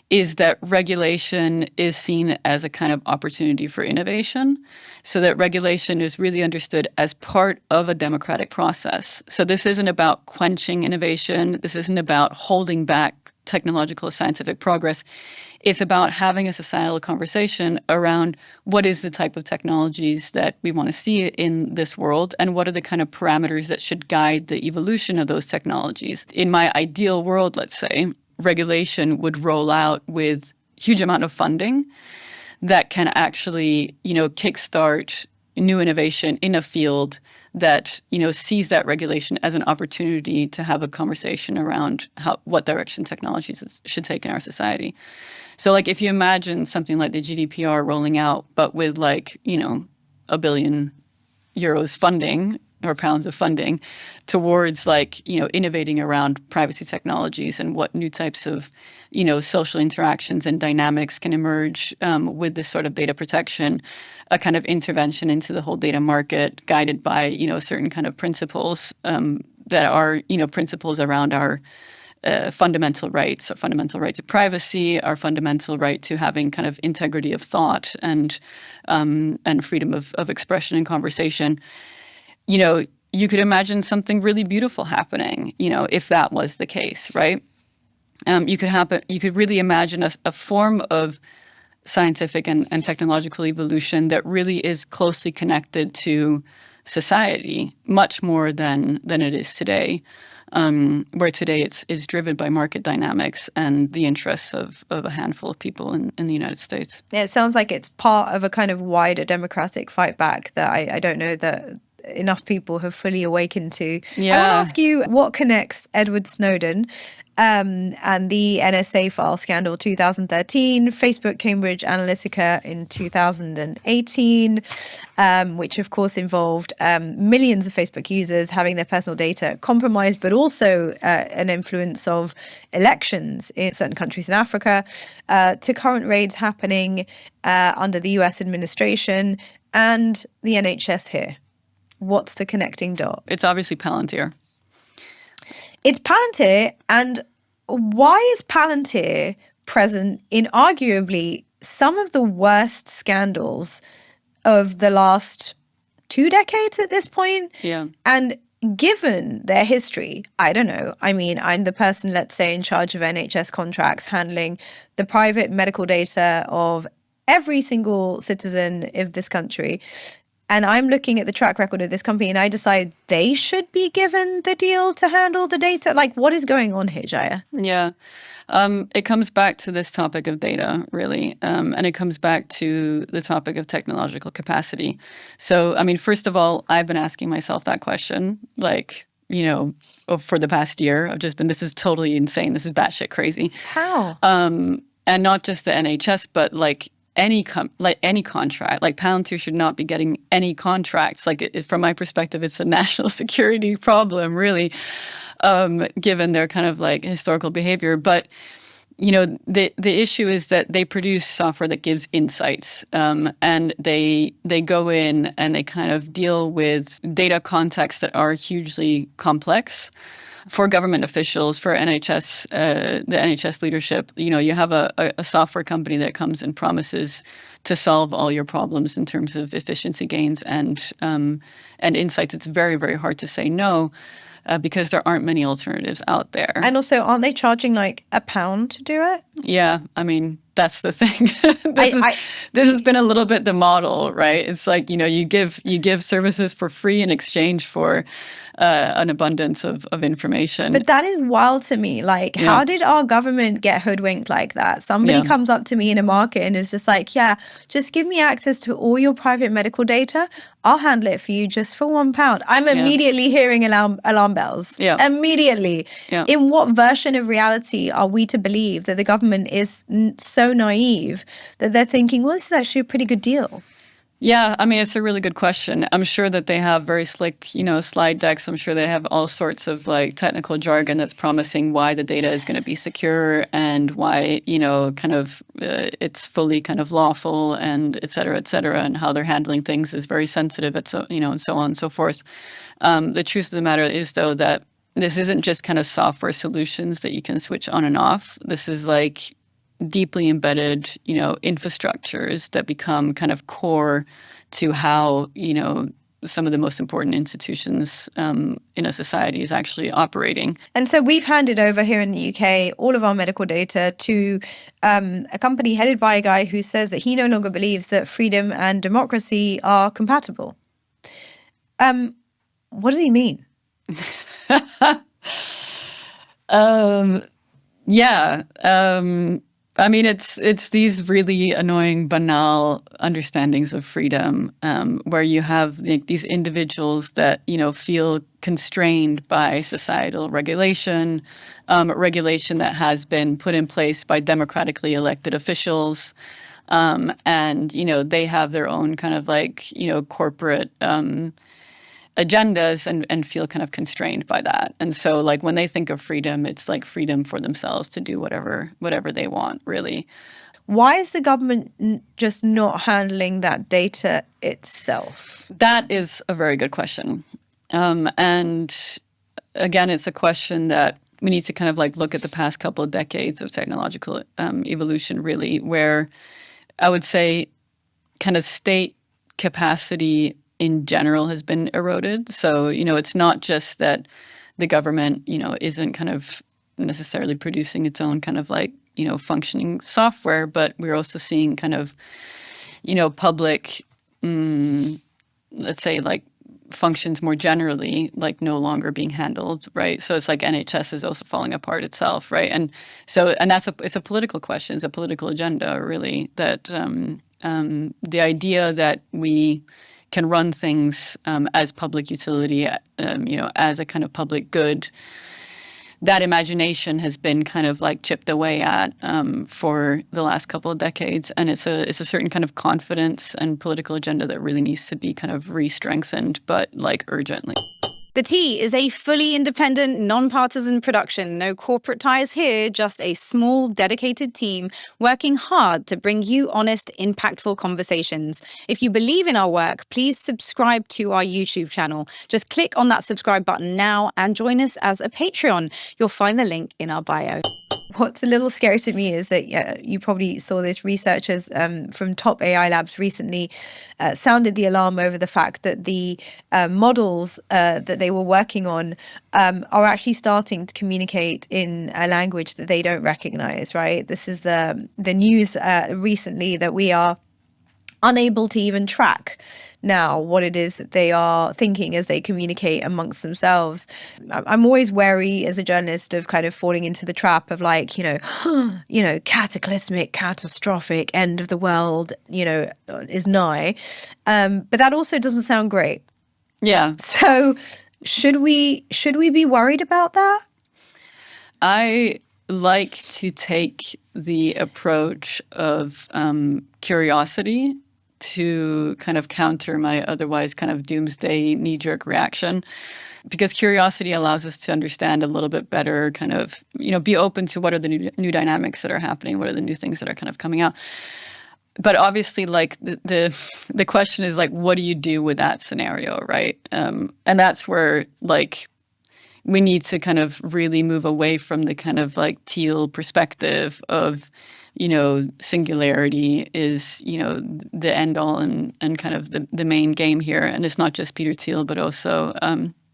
is that regulation is seen as a kind of opportunity for innovation, so that regulation is really understood as part of a democratic process. So this isn't about quenching innovation. This isn't about holding back technological scientific progress. It's about having a societal conversation around what is the type of technologies that we want to see in this world and what are the kind of parameters that should guide the evolution of those technologies. In my ideal world, let's say, regulation would roll out with huge amount of funding that can actually, kickstart new innovation in a field that, sees that regulation as an opportunity to have a conversation around what direction technologies should take in our society. So, like, if you imagine something like the GDPR rolling out, but with like, €1 billion funding, or pounds of funding towards like, innovating around privacy technologies and what new types of, social interactions and dynamics can emerge with this sort of data protection, a kind of intervention into the whole data market guided by, certain kind of principles that are, principles around our fundamental rights, our fundamental right to privacy, our fundamental right to having kind of integrity of thought and freedom of expression and conversation. You could imagine something really beautiful happening, if that was the case, right? You could really imagine a form of scientific and technological evolution that really is closely connected to society, much more than it is today. Where today it's driven by market dynamics and the interests of a handful of people in the United States. Yeah, it sounds like it's part of a kind of wider democratic fight back that I don't know that enough people have fully awakened to. Yeah. I want to ask you what connects Edward Snowden and the NSA file scandal 2013, Facebook Cambridge Analytica in 2018, which of course involved millions of Facebook users having their personal data compromised, but also an influence of elections in certain countries in Africa, to current raids happening under the US administration and the NHS here. What's the connecting dot? It's obviously Palantir. It's Palantir. And why is Palantir present in arguably some of the worst scandals of the last 2 decades at this point? Yeah. And given their history, I don't know. I mean, I'm the person, let's say, in charge of NHS contracts, handling the private medical data of every single citizen of this country. And I'm looking at the track record of this company and I decide they should be given the deal to handle the data. Like, what is going on here, Jaya? Yeah. It comes back to this topic of data, really. And it comes back to the topic of technological capacity. So, I mean, first of all, I've been asking myself that question, like, for the past year. I've just been, this is totally insane. This is batshit crazy. How? And not just the NHS, but like, any contract, like Palantir should not be getting any contracts. Like from my perspective, it's a national security problem, really, given their kind of like historical behavior. But the issue is that they produce software that gives insights, and they go in and they kind of deal with data contexts that are hugely complex. For government officials, for NHS, the NHS leadership, you have a software company that comes and promises to solve all your problems in terms of efficiency gains and insights. It's very, very hard to say no because there aren't many alternatives out there. And also, aren't they charging like £1 to do it? Yeah, I mean, that's the thing. This has been a little bit the model, right? It's like, you give services for free in exchange for an abundance of information. But that is wild to me. Like, how did our government get hoodwinked like that? Somebody comes up to me in a market and is just like, yeah, just give me access to all your private medical data. I'll handle it for you just for £1. I'm immediately hearing alarm bells. Yeah. Immediately. Yeah. In what version of reality are we to believe that the government is so naive that they're thinking, well, this is actually a pretty good deal? Yeah, I mean, it's a really good question. I'm sure that they have very slick, slide decks. I'm sure they have all sorts of like technical jargon that's promising why the data is going to be secure and why, it's fully kind of lawful and et cetera, and how they're handling things is very sensitive, and so on and so forth. The truth of the matter is, though, that this isn't just kind of software solutions that you can switch on and off. This is like deeply embedded, infrastructures that become kind of core to how, some of the most important institutions in a society is actually operating. And so we've handed over here in the UK all of our medical data to a company headed by a guy who says that he no longer believes that freedom and democracy are compatible. What does he mean? I mean, it's these really annoying, banal understandings of freedom, where you have these individuals that, feel constrained by societal regulation, regulation that has been put in place by democratically elected officials. And, they have their own kind of like, corporate agendas and feel kind of constrained by that. And so like when they think of freedom, it's like freedom for themselves to do whatever they want, really. Why is the government just not handling that data itself? That is a very good question. And again, it's a question that we need to kind of like look at the past couple of decades of technological evolution, really, where I would say kind of state capacity in general has been eroded. So, it's not just that the government, isn't kind of necessarily producing its own kind of like, functioning software, but we're also seeing kind of, public, let's say like functions more generally, like no longer being handled, right? So it's like NHS is also falling apart itself, right? And so, and it's a political question, it's a political agenda, really, that the idea that we can run things as public utility, as a kind of public good, that imagination has been kind of like chipped away at for the last couple of decades. And it's a certain kind of confidence and political agenda that really needs to be kind of re-strengthened, but like urgently. The Tea is a fully independent, non-partisan production. No corporate ties here, just a small, dedicated team working hard to bring you honest, impactful conversations. If you believe in our work, please subscribe to our YouTube channel. Just click on that subscribe button now and join us as a Patreon. You'll find the link in our bio. What's a little scary to me is that you probably saw this. Researchers from top AI labs recently sounded the alarm over the fact that the models that they were working on are actually starting to communicate in a language that they don't recognize, right? This is the news recently that we are unable to even track now what it is that they are thinking as they communicate amongst themselves. I'm always wary as a journalist of kind of falling into the trap of like, cataclysmic, catastrophic, end of the world, is nigh. But that also doesn't sound great. Yeah. So should we be worried about that? I like to take the approach of curiosity to kind of counter my otherwise kind of doomsday knee-jerk reaction, because curiosity allows us to understand a little bit better, kind of, be open to what are the new dynamics that are happening, what are the new things that are kind of coming out. But obviously, like the question is like, what do you do with that scenario, right? And that's where like we need to kind of really move away from the kind of like Thiel perspective of, singularity is, the end all and kind of the main game here. And it's not just Peter Thiel, but also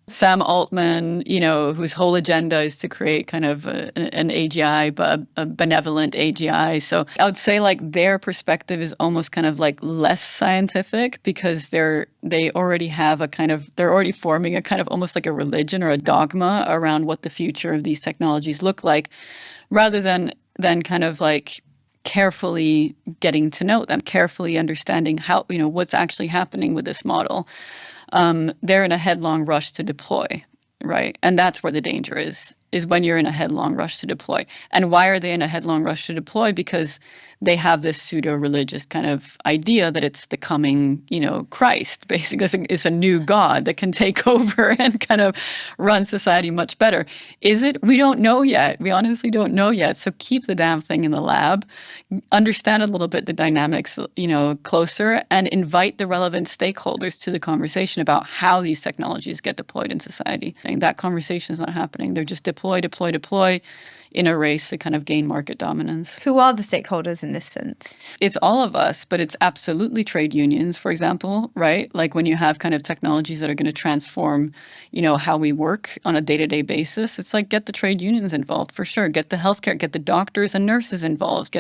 Sam Altman, whose whole agenda is to create kind of an AGI, but a benevolent AGI. So I would say like their perspective is almost kind of like less scientific, because they already have they're already forming a kind of almost like a religion or a dogma around what the future of these technologies look like, rather than kind of like carefully getting to know them, carefully understanding how, what's actually happening with this model. They're in a headlong rush to deploy, right? And that's where the danger is when you're in a headlong rush to deploy. And why are they in a headlong rush to deploy? Because they have this pseudo-religious kind of idea that it's the coming, Christ, basically. It's a new God that can take over and kind of run society much better. Is it? We don't know yet. We honestly don't know yet. So keep the damn thing in the lab, understand a little bit the dynamics, closer, and invite the relevant stakeholders to the conversation about how these technologies get deployed in society. And that conversation is not happening. They're just deploy in a race to kind of gain market dominance. Who are the stakeholders in this sense? It's all of us, but it's absolutely trade unions, for example, right? Like when you have kind of technologies that are going to transform, how we work on a day-to-day basis, it's like get the trade unions involved for sure. Get the healthcare, get the doctors and nurses involved.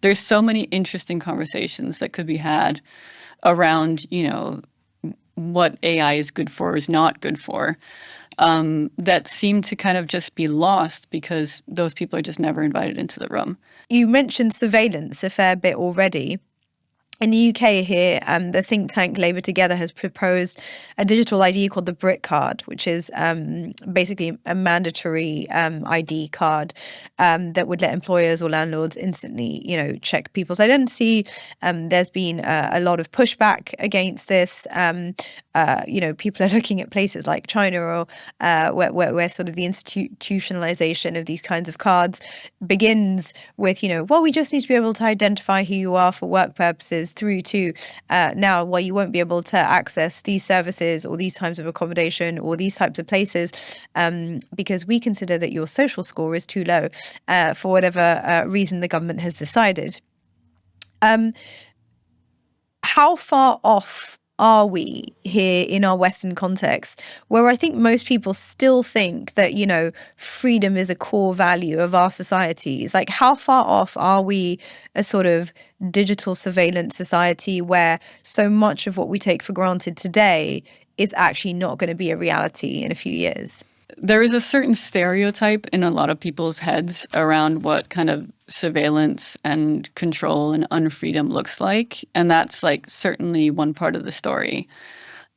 There's so many interesting conversations that could be had around, what AI is good for, is not good for. That seem to kind of just be lost because those people are just never invited into the room. You mentioned surveillance a fair bit already. In the UK here, the think tank Labour Together has proposed a digital ID called the Brick card, which is basically a mandatory ID card that would let employers or landlords instantly, check people's identity. There's been a lot of pushback against this. People are looking at places like China or where sort of the institutionalization of these kinds of cards begins with, we just need to be able to identify who you are for work purposes, through to now, you won't be able to access these services or these types of accommodation or these types of places because we consider that your social score is too low for whatever reason the government has decided. How far off are we here in our Western context, where I think most people still think that, freedom is a core value of our societies? Like, how far off are we a sort of digital surveillance society where so much of what we take for granted today is actually not going to be a reality in a few years? There is a certain stereotype in a lot of people's heads around what kind of surveillance and control and unfreedom looks like. And that's like certainly one part of the story.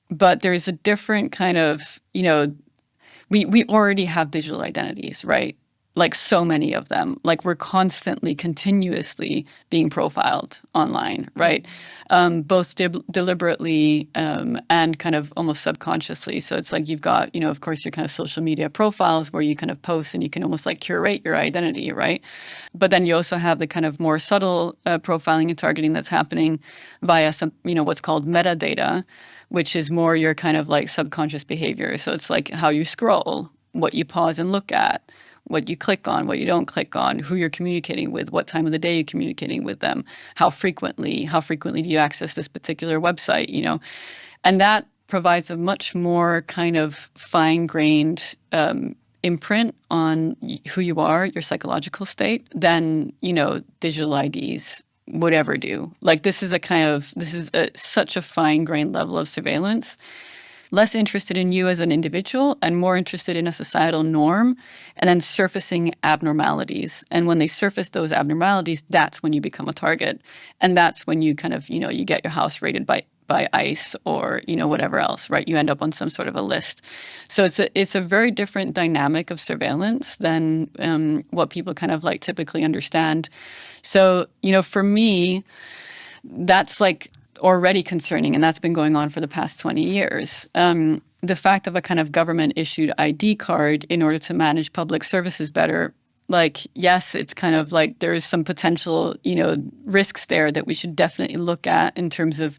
But there's a different kind of, we already have digital identities, right? Like so many of them, like we're constantly, continuously being profiled online, right? Both deliberately and kind of almost subconsciously. So it's like you've got, of course, your kind of social media profiles where you kind of post and you can almost like curate your identity, right? But then you also have the kind of more subtle profiling and targeting that's happening via some, what's called metadata, which is more your kind of like subconscious behavior. So it's like how you scroll, what you pause and look at, what you click on, what you don't click on, who you're communicating with, what time of the day you're communicating with them, how frequently do you access this particular website, And that provides a much more kind of fine-grained imprint on who you are, your psychological state, than, digital IDs would ever do. Like this is such a fine-grained level of surveillance. Less interested in you as an individual and more interested in a societal norm, and then surfacing abnormalities. And when they surface those abnormalities, that's when you become a target. And that's when you kind of, you get your house raided by ICE or, whatever else, right? You end up on some sort of a list. So it's a very different dynamic of surveillance than what people kind of like typically understand. So, for me, that's like already concerning, and that's been going on for the past 20 years. The fact of a kind of government-issued ID card in order to manage public services better, like, yes, it's kind of like there's some potential, risks there that we should definitely look at in terms of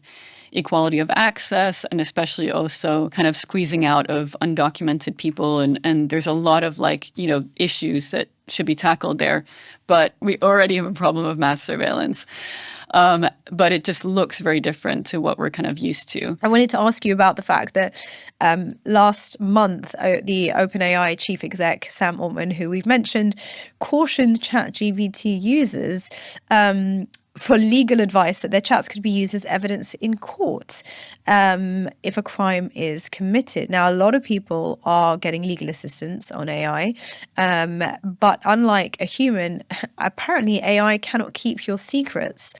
equality of access and especially also kind of squeezing out of undocumented people. And there's a lot of like, issues that should be tackled there. But we already have a problem of mass surveillance. But it just looks very different to what we're kind of used to. I wanted to ask you about the fact that last month, the OpenAI chief exec, Sam Altman, who we've mentioned, cautioned ChatGPT users for legal advice that their chats could be used as evidence in court if a crime is committed. Now, a lot of people are getting legal assistance on AI, but unlike a human, apparently AI cannot keep your secrets.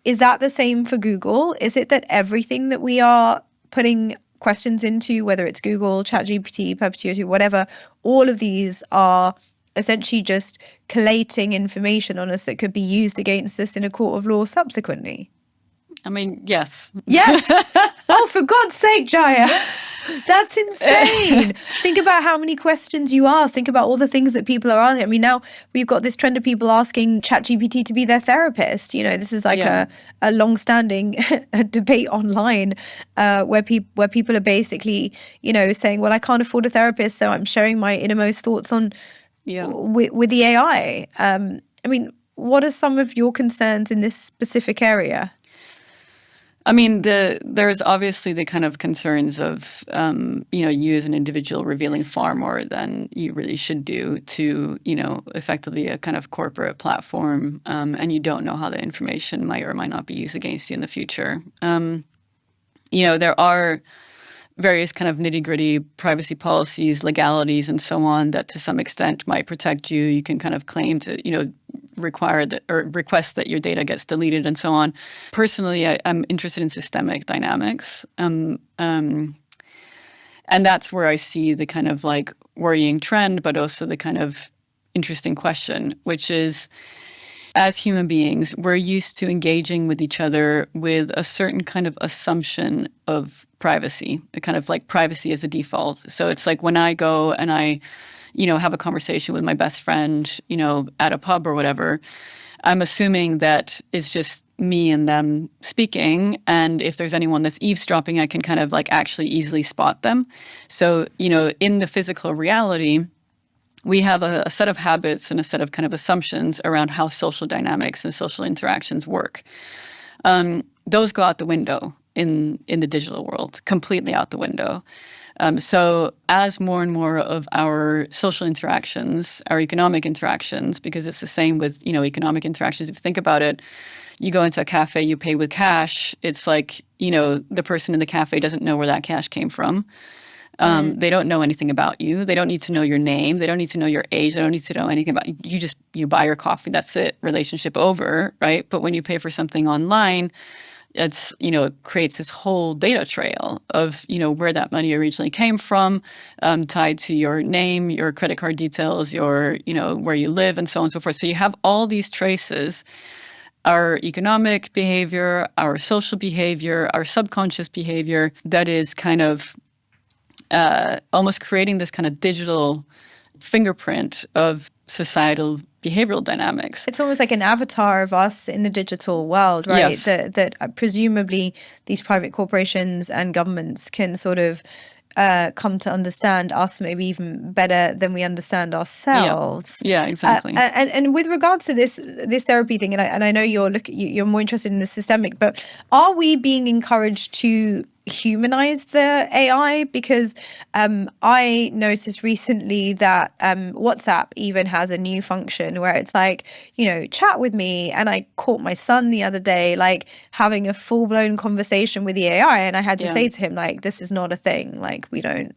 Is that the same for Google? Is it that everything that we are putting questions into, whether it's Google, ChatGPT, Perpetuity, whatever, all of these are essentially just collating information on us that could be used against us in a court of law subsequently? I mean, yes. Yes. Oh, for God's sake, Jaya. That's insane. Think about how many questions you ask. Think about all the things that people are asking. I mean, now we've got this trend of people asking ChatGPT to be their therapist. This is like a long-standing debate online where people are basically, saying, well, I can't afford a therapist, so I'm sharing my innermost thoughts on with the AI. I mean, what are some of your concerns in this specific area? I mean, there's obviously the kind of concerns of, you as an individual revealing far more than you really should do to, effectively a kind of corporate platform, and you don't know how the information might or might not be used against you in the future. There are various kind of nitty-gritty privacy policies, legalities, and so on that to some extent might protect you. You can kind of claim to, require that or request that your data gets deleted and so on. Personally, I'm interested in systemic dynamics. And that's where I see the kind of like worrying trend, but also the kind of interesting question, which is, as human beings, we're used to engaging with each other with a certain kind of assumption of privacy, a kind of like privacy as a default. So it's like when I go and I, have a conversation with my best friend, at a pub or whatever, I'm assuming that it's just me and them speaking. And if there's anyone that's eavesdropping, I can kind of like actually easily spot them. So, in the physical reality, we have a set of habits and a set of kind of assumptions around how social dynamics and social interactions work. Those go out the window in the digital world, completely out the window. So as more and more of our social interactions, our economic interactions, because it's the same with, economic interactions, if you think about it, you go into a cafe, you pay with cash. It's like, the person in the cafe doesn't know where that cash came from. They don't know anything about you. They don't need to know your name. They don't need to know your age. They don't need to know anything about you. You buy your coffee. That's it. Relationship over, right? But when you pay for something online, it creates this whole data trail of, where that money originally came from, tied to your name, your credit card details, your, where you live, and so on and so forth. So you have all these traces. Our economic behavior, our social behavior, our subconscious behavior that is kind of almost creating this kind of digital fingerprint of societal behavioral dynamics. It's almost like an avatar of us in the digital world, right? Yes. That presumably these private corporations and governments can sort of come to understand us maybe even better than we understand ourselves. Yeah, exactly. And with regards to this therapy thing, and I know you're more interested in the systemic, but are we being encouraged to humanize the AI? Because I noticed recently that WhatsApp even has a new function where it's like, chat with me. And I caught my son the other day, like having a full-blown conversation with the AI. And I had to say to him, like, this is not a thing. Like, we don't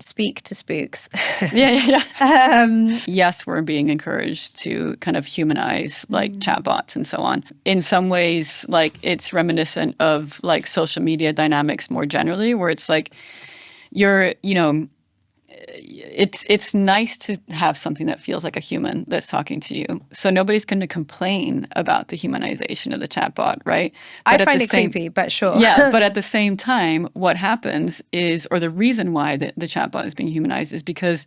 speak to spooks. Yes, we're being encouraged to kind of humanize like chatbots and so on. In some ways, like it's reminiscent of like social media dynamics more generally, where it's like it's nice to have something that feels like a human that's talking to you. So nobody's going to complain about the humanization of the chatbot, right? But I find it creepy, but sure. Yeah, but at the same time, what happens is, or the reason why the chatbot is being humanized is because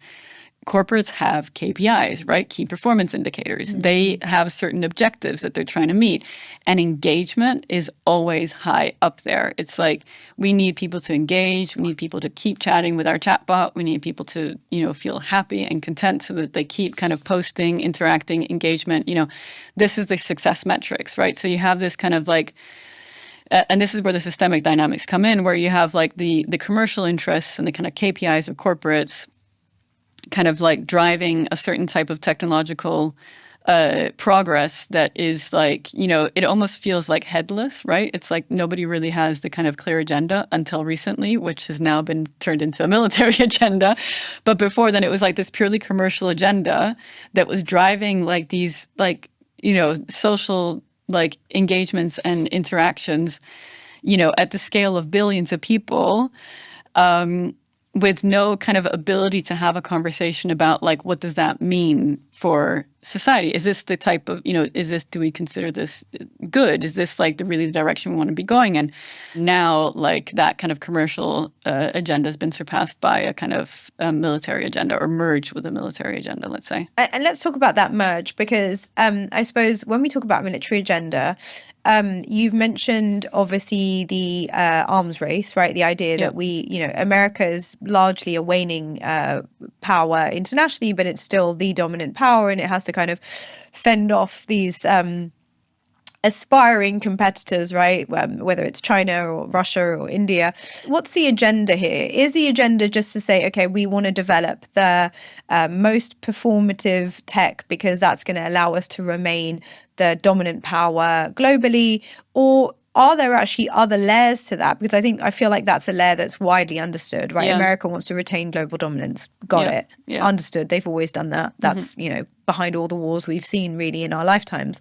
corporates have KPIs, right? Key performance indicators. Mm-hmm. They have certain objectives that they're trying to meet. And engagement is always high up there. It's like we need people to engage. We need people to keep chatting with our chatbot. We need people to, feel happy and content so that they keep kind of posting, interacting, engagement. This is the success metrics, right? So you have this kind of like, and this is where the systemic dynamics come in, where you have like the commercial interests and the kind of KPIs of corporates kind of like driving a certain type of technological progress that is like, it almost feels like headless, right? It's like nobody really has the kind of clear agenda until recently, which has now been turned into a military agenda. But before then, it was like this purely commercial agenda that was driving like these like, social like engagements and interactions, at the scale of billions of people. With no kind of ability to have a conversation about like, what does that mean for society? Is this the type of, do we consider this good? Is this like really the direction we want to be going? And now like that kind of commercial agenda has been surpassed by a kind of military agenda, or merged with a military agenda, let's say. And let's talk about that merge, because I suppose when we talk about military agenda, you've mentioned obviously the arms race, right? The idea that America is largely a waning power internationally, but it's still the dominant power, and it has to kind of fend off these aspiring competitors, right? Whether it's China or Russia or India. What's the agenda here? Is the agenda just to say, okay, we want to develop the most performative tech because that's going to allow us to remain the dominant power globally? Or are there actually other layers to that? Because I feel like that's a layer that's widely understood, right? Yeah. America wants to retain global dominance. Got it. Yeah. Understood. They've always done that. That's, behind all the wars we've seen really in our lifetimes.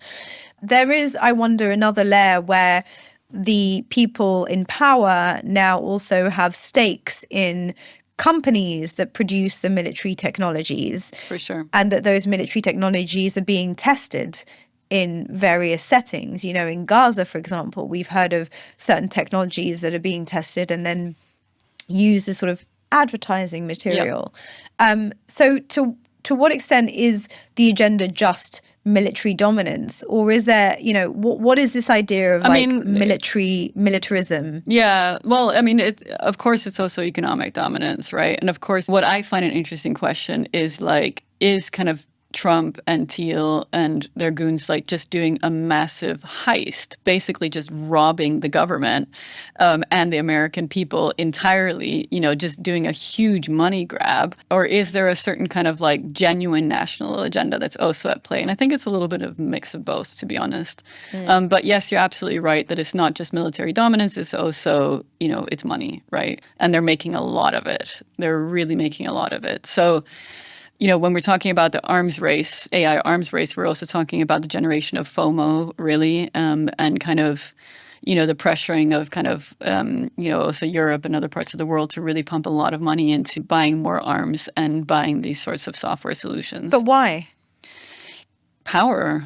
There is, I wonder, another layer where the people in power now also have stakes in companies that produce the military technologies. For sure. And that those military technologies are being tested in various settings. In Gaza, for example, we've heard of certain technologies that are being tested and then used as sort of advertising material. So to what extent is the agenda just military dominance, or is there, what is this idea of militarism? Yeah, well, of course, it's also economic dominance, right? And of course, what I find an interesting question is kind of Trump and Thiel and their goons just doing a massive heist, basically just robbing the government and the American people entirely, just doing a huge money grab? Or is there a certain kind of genuine national agenda that's also at play? And I think it's a little bit of a mix of both, to be honest. But yes, you're absolutely right that it's not just military dominance, it's also, it's money, right? And they're making a lot of it. They're really making a lot of it. So when we're talking about the arms race, AI arms race, we're also talking about the generation of FOMO, really, and kind of, the pressuring of kind of, also Europe and other parts of the world to really pump a lot of money into buying more arms and buying these sorts of software solutions. But why? Power.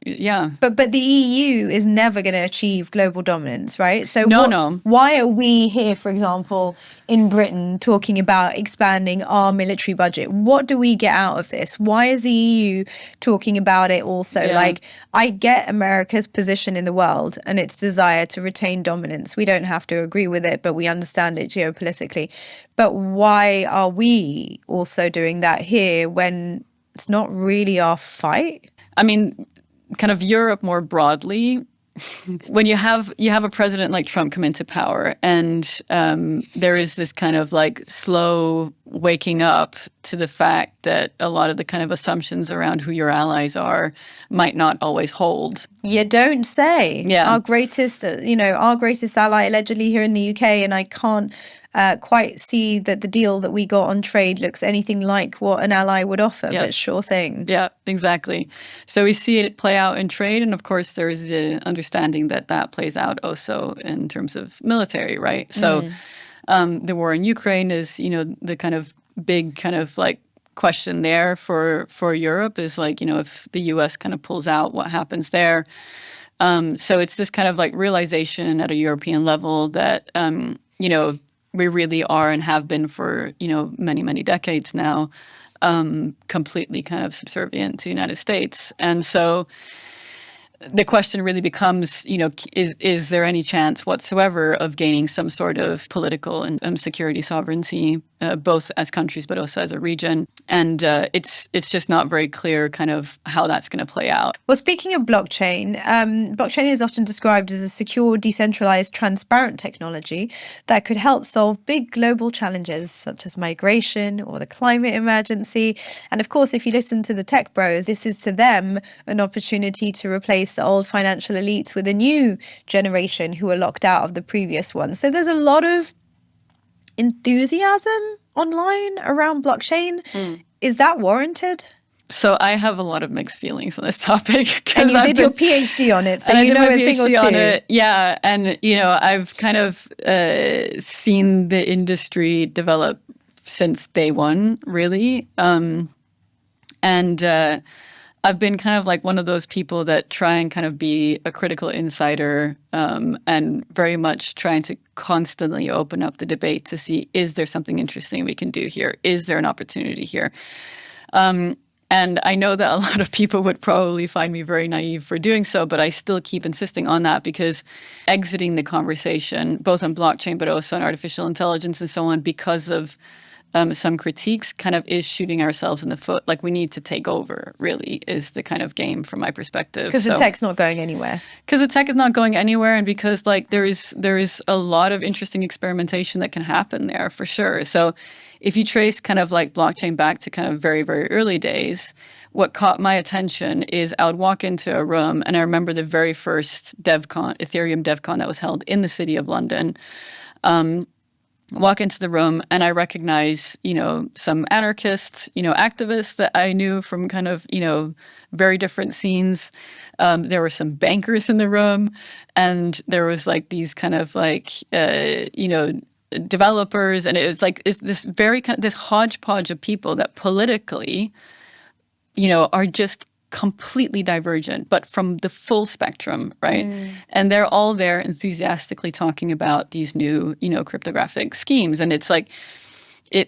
Yeah. But the EU is never going to achieve global dominance, right? So no. Why are we here, for example, in Britain, talking about expanding our military budget? What do we get out of this? Why is the EU talking about it also? Yeah. I get America's position in the world and its desire to retain dominance. We don't have to agree with it, but we understand it geopolitically. But why are we also doing that here when it's not really our fight? Kind of Europe more broadly, when you have a president like Trump come into power, and there is this kind of slow waking up to the fact that a lot of the kind of assumptions around who your allies are might not always hold. You don't say. Yeah. Our greatest ally allegedly here in the UK, and I can't quite see that the deal that we got on trade looks anything like what an ally would offer, Yes. but sure thing. Yeah, exactly. So we see it play out in trade, and of course there is the understanding that plays out also in terms of military, right? So the war in Ukraine is, the kind of big kind of question there for Europe is if the US kind of pulls out, what happens there? So it's this kind of realization at a European level that, we really are and have been for, many, many decades now, completely kind of subservient to the United States. And so the question really becomes, is there any chance whatsoever of gaining some sort of political and security sovereignty, both as countries but also as a region? And it's just not very clear kind of how that's going to play out. Well, speaking of blockchain, blockchain is often described as a secure, decentralized, transparent technology that could help solve big global challenges such as migration or the climate emergency. And of course, if you listen to the tech bros, this is to them an opportunity to replace the old financial elites with a new generation who are locked out of the previous one. So there's a lot of enthusiasm online around blockchain. Is that warranted? So I have a lot of mixed feelings on this topic. And you did your PhD on it, so you know a thing or two. On it. Yeah, and I've kind of seen the industry develop since day one, really. And I've been kind of one of those people that try and kind of be a critical insider and very much trying to constantly open up the debate to see, is there something interesting we can do here? Is there an opportunity here? And I know that a lot of people would probably find me very naive for doing so, but I still keep insisting on that because exiting the conversation, both on blockchain, but also on artificial intelligence and so on, because of some critiques kind of is shooting ourselves in the foot. Like, we need to take over, really, is the kind of game from my perspective. Because the tech's not going anywhere. Because the tech is not going anywhere, and because like there is a lot of interesting experimentation that can happen there for sure. So if you trace kind of like blockchain back to kind of very, very early days, what caught my attention is I would walk into a room, and I remember the very first Ethereum DevCon that was held in the city of London. Walk into the room, and I recognize, some anarchists, activists that I knew from kind of, very different scenes. There were some bankers in the room, and there was like these kind of like, developers, and it was like this very kind of this hodgepodge of people that politically, are just completely divergent, but from the full spectrum, right? And they're all there enthusiastically talking about these new, cryptographic schemes. And it's like,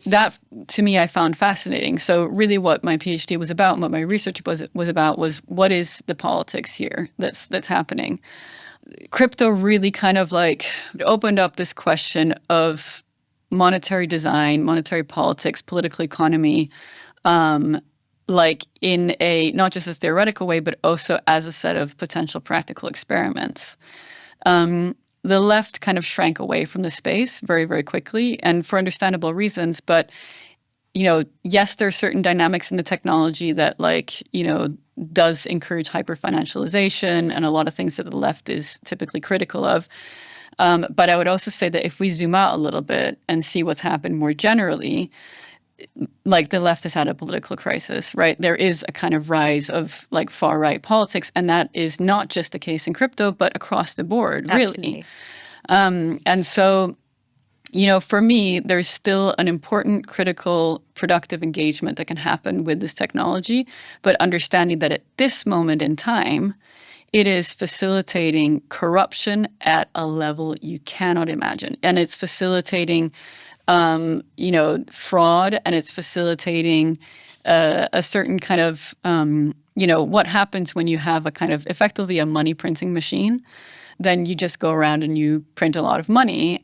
that to me, I found fascinating. So really what my PhD was about, and what my research was about, was what is the politics here that's happening? Crypto really kind of like opened up this question of monetary design, monetary politics, political economy, like in a not just a theoretical way, but also as a set of potential practical experiments. The left kind of shrank away from the space very, very quickly, and for understandable reasons. But, yes, there are certain dynamics in the technology that does encourage hyper-financialization and a lot of things that the left is typically critical of. But I would also say that if we zoom out a little bit and see what's happened more generally, like the left has had a political crisis, right? There is a kind of rise of like far right politics, and that is not just the case in crypto, but across the board, really. And so, for me, there's still an important, critical, productive engagement that can happen with this technology, but understanding that at this moment in time, it is facilitating corruption at a level you cannot imagine, and it's facilitating fraud, and it's facilitating a certain kind of, what happens when you have a kind of effectively a money printing machine. Then you just go around and you print a lot of money.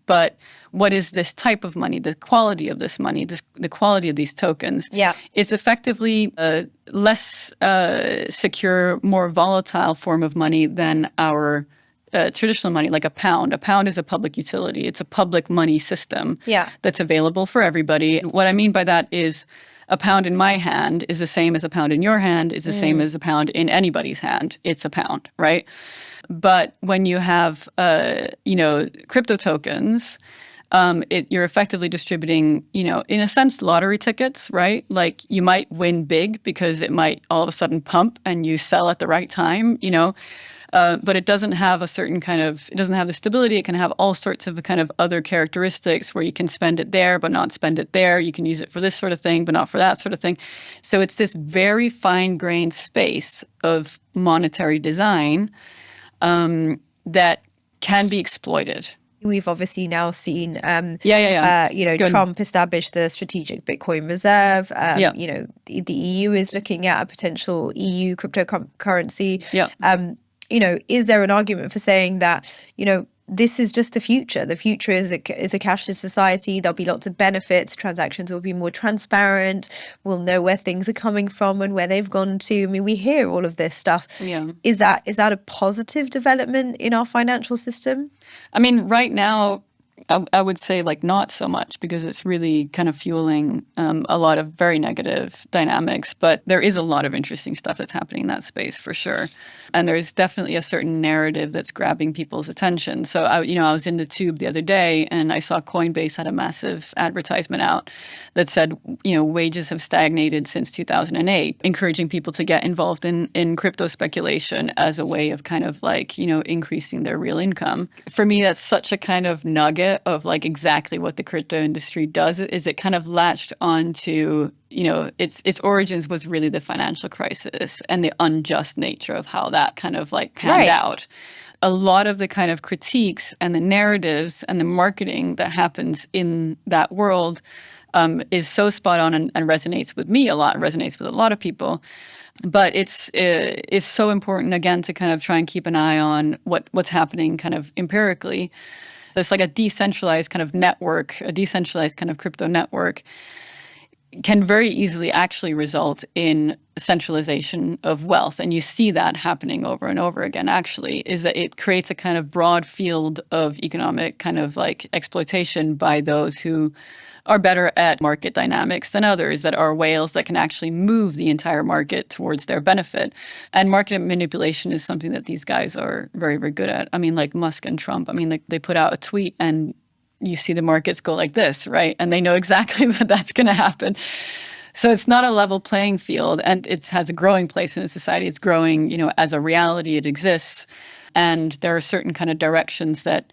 But what is this type of money, the quality of this money, the quality of these tokens? Yeah. It's effectively a less secure, more volatile form of money than our traditional money, like a pound. A pound is a public utility. It's a public money system that's available for everybody. What I mean by that is a pound in my hand is the same as a pound in your hand, is the same as a pound in anybody's hand. It's a pound, right? But when you have, crypto tokens, you're effectively distributing, in a sense, lottery tickets, right? Like you might win big because it might all of a sudden pump and you sell at the right time, but it doesn't have a certain kind of, it doesn't have the stability. It can have all sorts of kind of other characteristics where you can spend it there, but not spend it there. You can use it for this sort of thing, but not for that sort of thing. So it's this very fine-grained space of monetary design that can can be exploited. We've obviously now seen, Good. Trump establish the strategic Bitcoin reserve. The EU is looking at a potential EU cryptocurrency. Is there an argument for saying that, this is just the future? The future is a cashless society. There'll be lots of benefits. Transactions will be more transparent. We'll know where things are coming from and where they've gone to. I mean, we hear all of this stuff. Yeah. Is that a positive development in our financial system? I mean, right now, I would say not so much, because it's really kind of fueling a lot of very negative dynamics. But there is a lot of interesting stuff that's happening in that space for sure. And there's definitely a certain narrative that's grabbing people's attention. So I was in the tube the other day and I saw Coinbase had a massive advertisement out that said, wages have stagnated since 2008, encouraging people to get involved in crypto speculation as a way of kind of increasing their real income. For me, that's such a kind of nugget of exactly what the crypto industry does. Is it kind of latched onto its origins was really the financial crisis and the unjust nature of how that kind of panned out. A lot of the kind of critiques and the narratives and the marketing that happens in that world is so spot on and resonates with me a lot, resonates with a lot of people. But it's so important, again, to kind of try and keep an eye on what's happening kind of empirically. So it's like a decentralized kind of network, a decentralized kind of crypto network can very easily actually result in centralization of wealth. And you see that happening over and over again, actually, is that it creates a kind of broad field of economic kind of like exploitation by those who are better at market dynamics than others, that are whales that can actually move the entire market towards their benefit. And market manipulation is something that these guys are very, very good at. I mean, like Musk and Trump, I mean, like they put out a tweet and you see the markets go like this, right? And they know exactly that that's going to happen. So it's not a level playing field, and it has a growing place in a society. It's growing, as a reality. It exists. And there are certain kind of directions that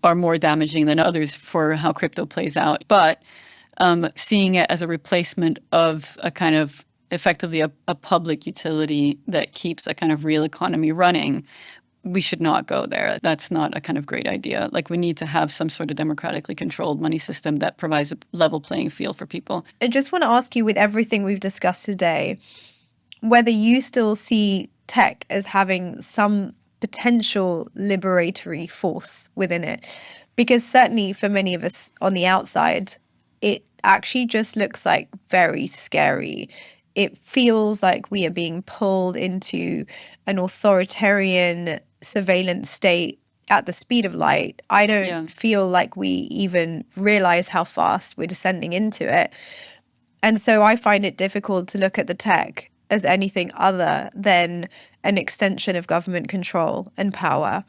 are more damaging than others for how crypto plays out. But seeing it as a replacement of a kind of effectively a public utility that keeps a kind of real economy running, we should not go there. That's not a kind of great idea. Like, we need to have some sort of democratically controlled money system that provides a level playing field for people. I just want to ask you, with everything we've discussed today, whether you still see tech as having some potential liberatory force within it. Because certainly for many of us on the outside, it actually just looks like very scary. It feels like we are being pulled into an authoritarian surveillance state at the speed of light. I don't feel like we even realize how fast we're descending into it. And so I find it difficult to look at the tech as anything other than an extension of government control and power.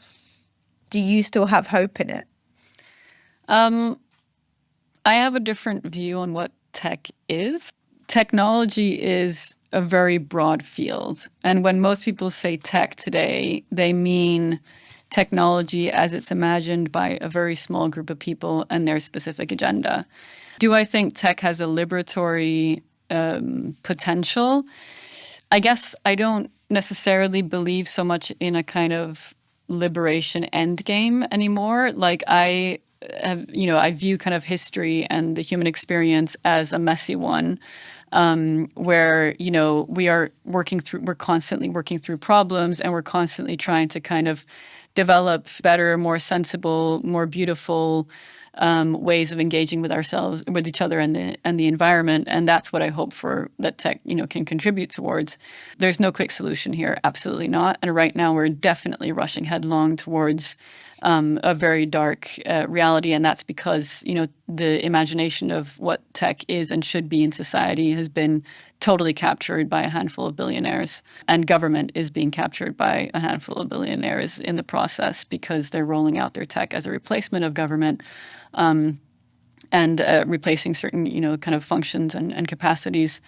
Do you still have hope in it? I have a different view on what tech is. Technology is a very broad field. And when most people say tech today, they mean technology as it's imagined by a very small group of people and their specific agenda. Do I think tech has a liberatory potential? I guess I don't necessarily believe so much in a kind of liberation endgame anymore. Like, I view kind of history and the human experience as a messy one, where, we're constantly working through problems, and we're constantly trying to kind of develop better, more sensible, more beautiful ways of engaging with ourselves, with each other, and the environment. And that's what I hope for that tech, can contribute towards. There's no quick solution here, absolutely not. And right now we're definitely rushing headlong towards a very dark reality, and that's because the imagination of what tech is and should be in society has been totally captured by a handful of billionaires, and government is being captured by a handful of billionaires in the process, because they're rolling out their tech as a replacement of government, and replacing certain kind of functions and capacities,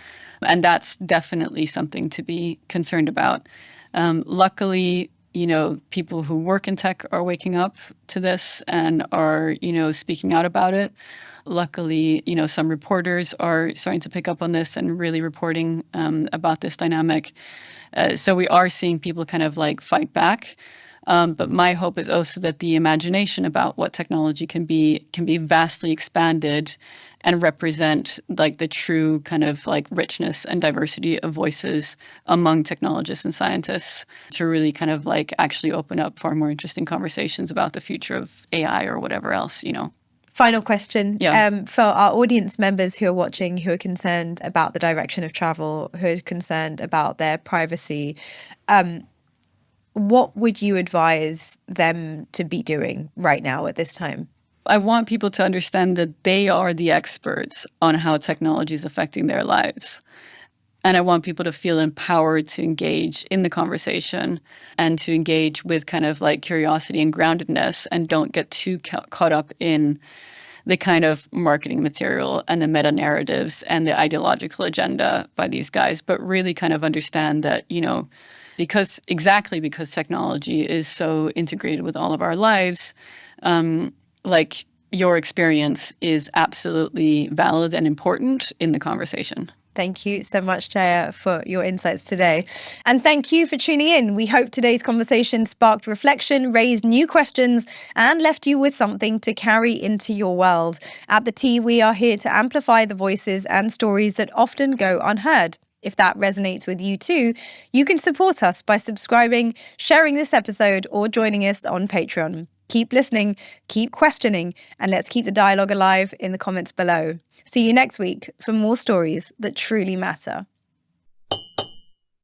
and that's definitely something to be concerned about. Luckily, people who work in tech are waking up to this and are, speaking out about it. Luckily, some reporters are starting to pick up on this and really reporting about this dynamic. So we are seeing people kind of like fight back. But my hope is also that the imagination about what technology can be vastly expanded and represent like the true kind of like richness and diversity of voices among technologists and scientists, to really kind of like actually open up far more interesting conversations about the future of AI or whatever else, Final question. Yeah. For our audience members who are watching, who are concerned about the direction of travel, who are concerned about their privacy, what would you advise them to be doing right now at this time? I want people to understand that they are the experts on how technology is affecting their lives. And I want people to feel empowered to engage in the conversation and to engage with kind of like curiosity and groundedness, and don't get too caught up in the kind of marketing material and the meta narratives and the ideological agenda by these guys, but really kind of understand that, because technology is so integrated with all of our lives, like, your experience is absolutely valid and important in the conversation. Thank you so much, Jaya, for your insights today. And thank you for tuning in. We hope today's conversation sparked reflection, raised new questions, and left you with something to carry into your world. At The Tea, we are here to amplify the voices and stories that often go unheard. If that resonates with you too, you can support us by subscribing, sharing this episode, or joining us on Patreon. Keep listening, keep questioning, and let's keep the dialogue alive in the comments below. See you next week for more stories that truly matter.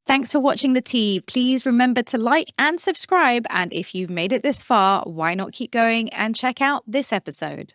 Thanks for watching The Tea. Please remember to like and subscribe. And if you've made it this far, why not keep going and check out this episode?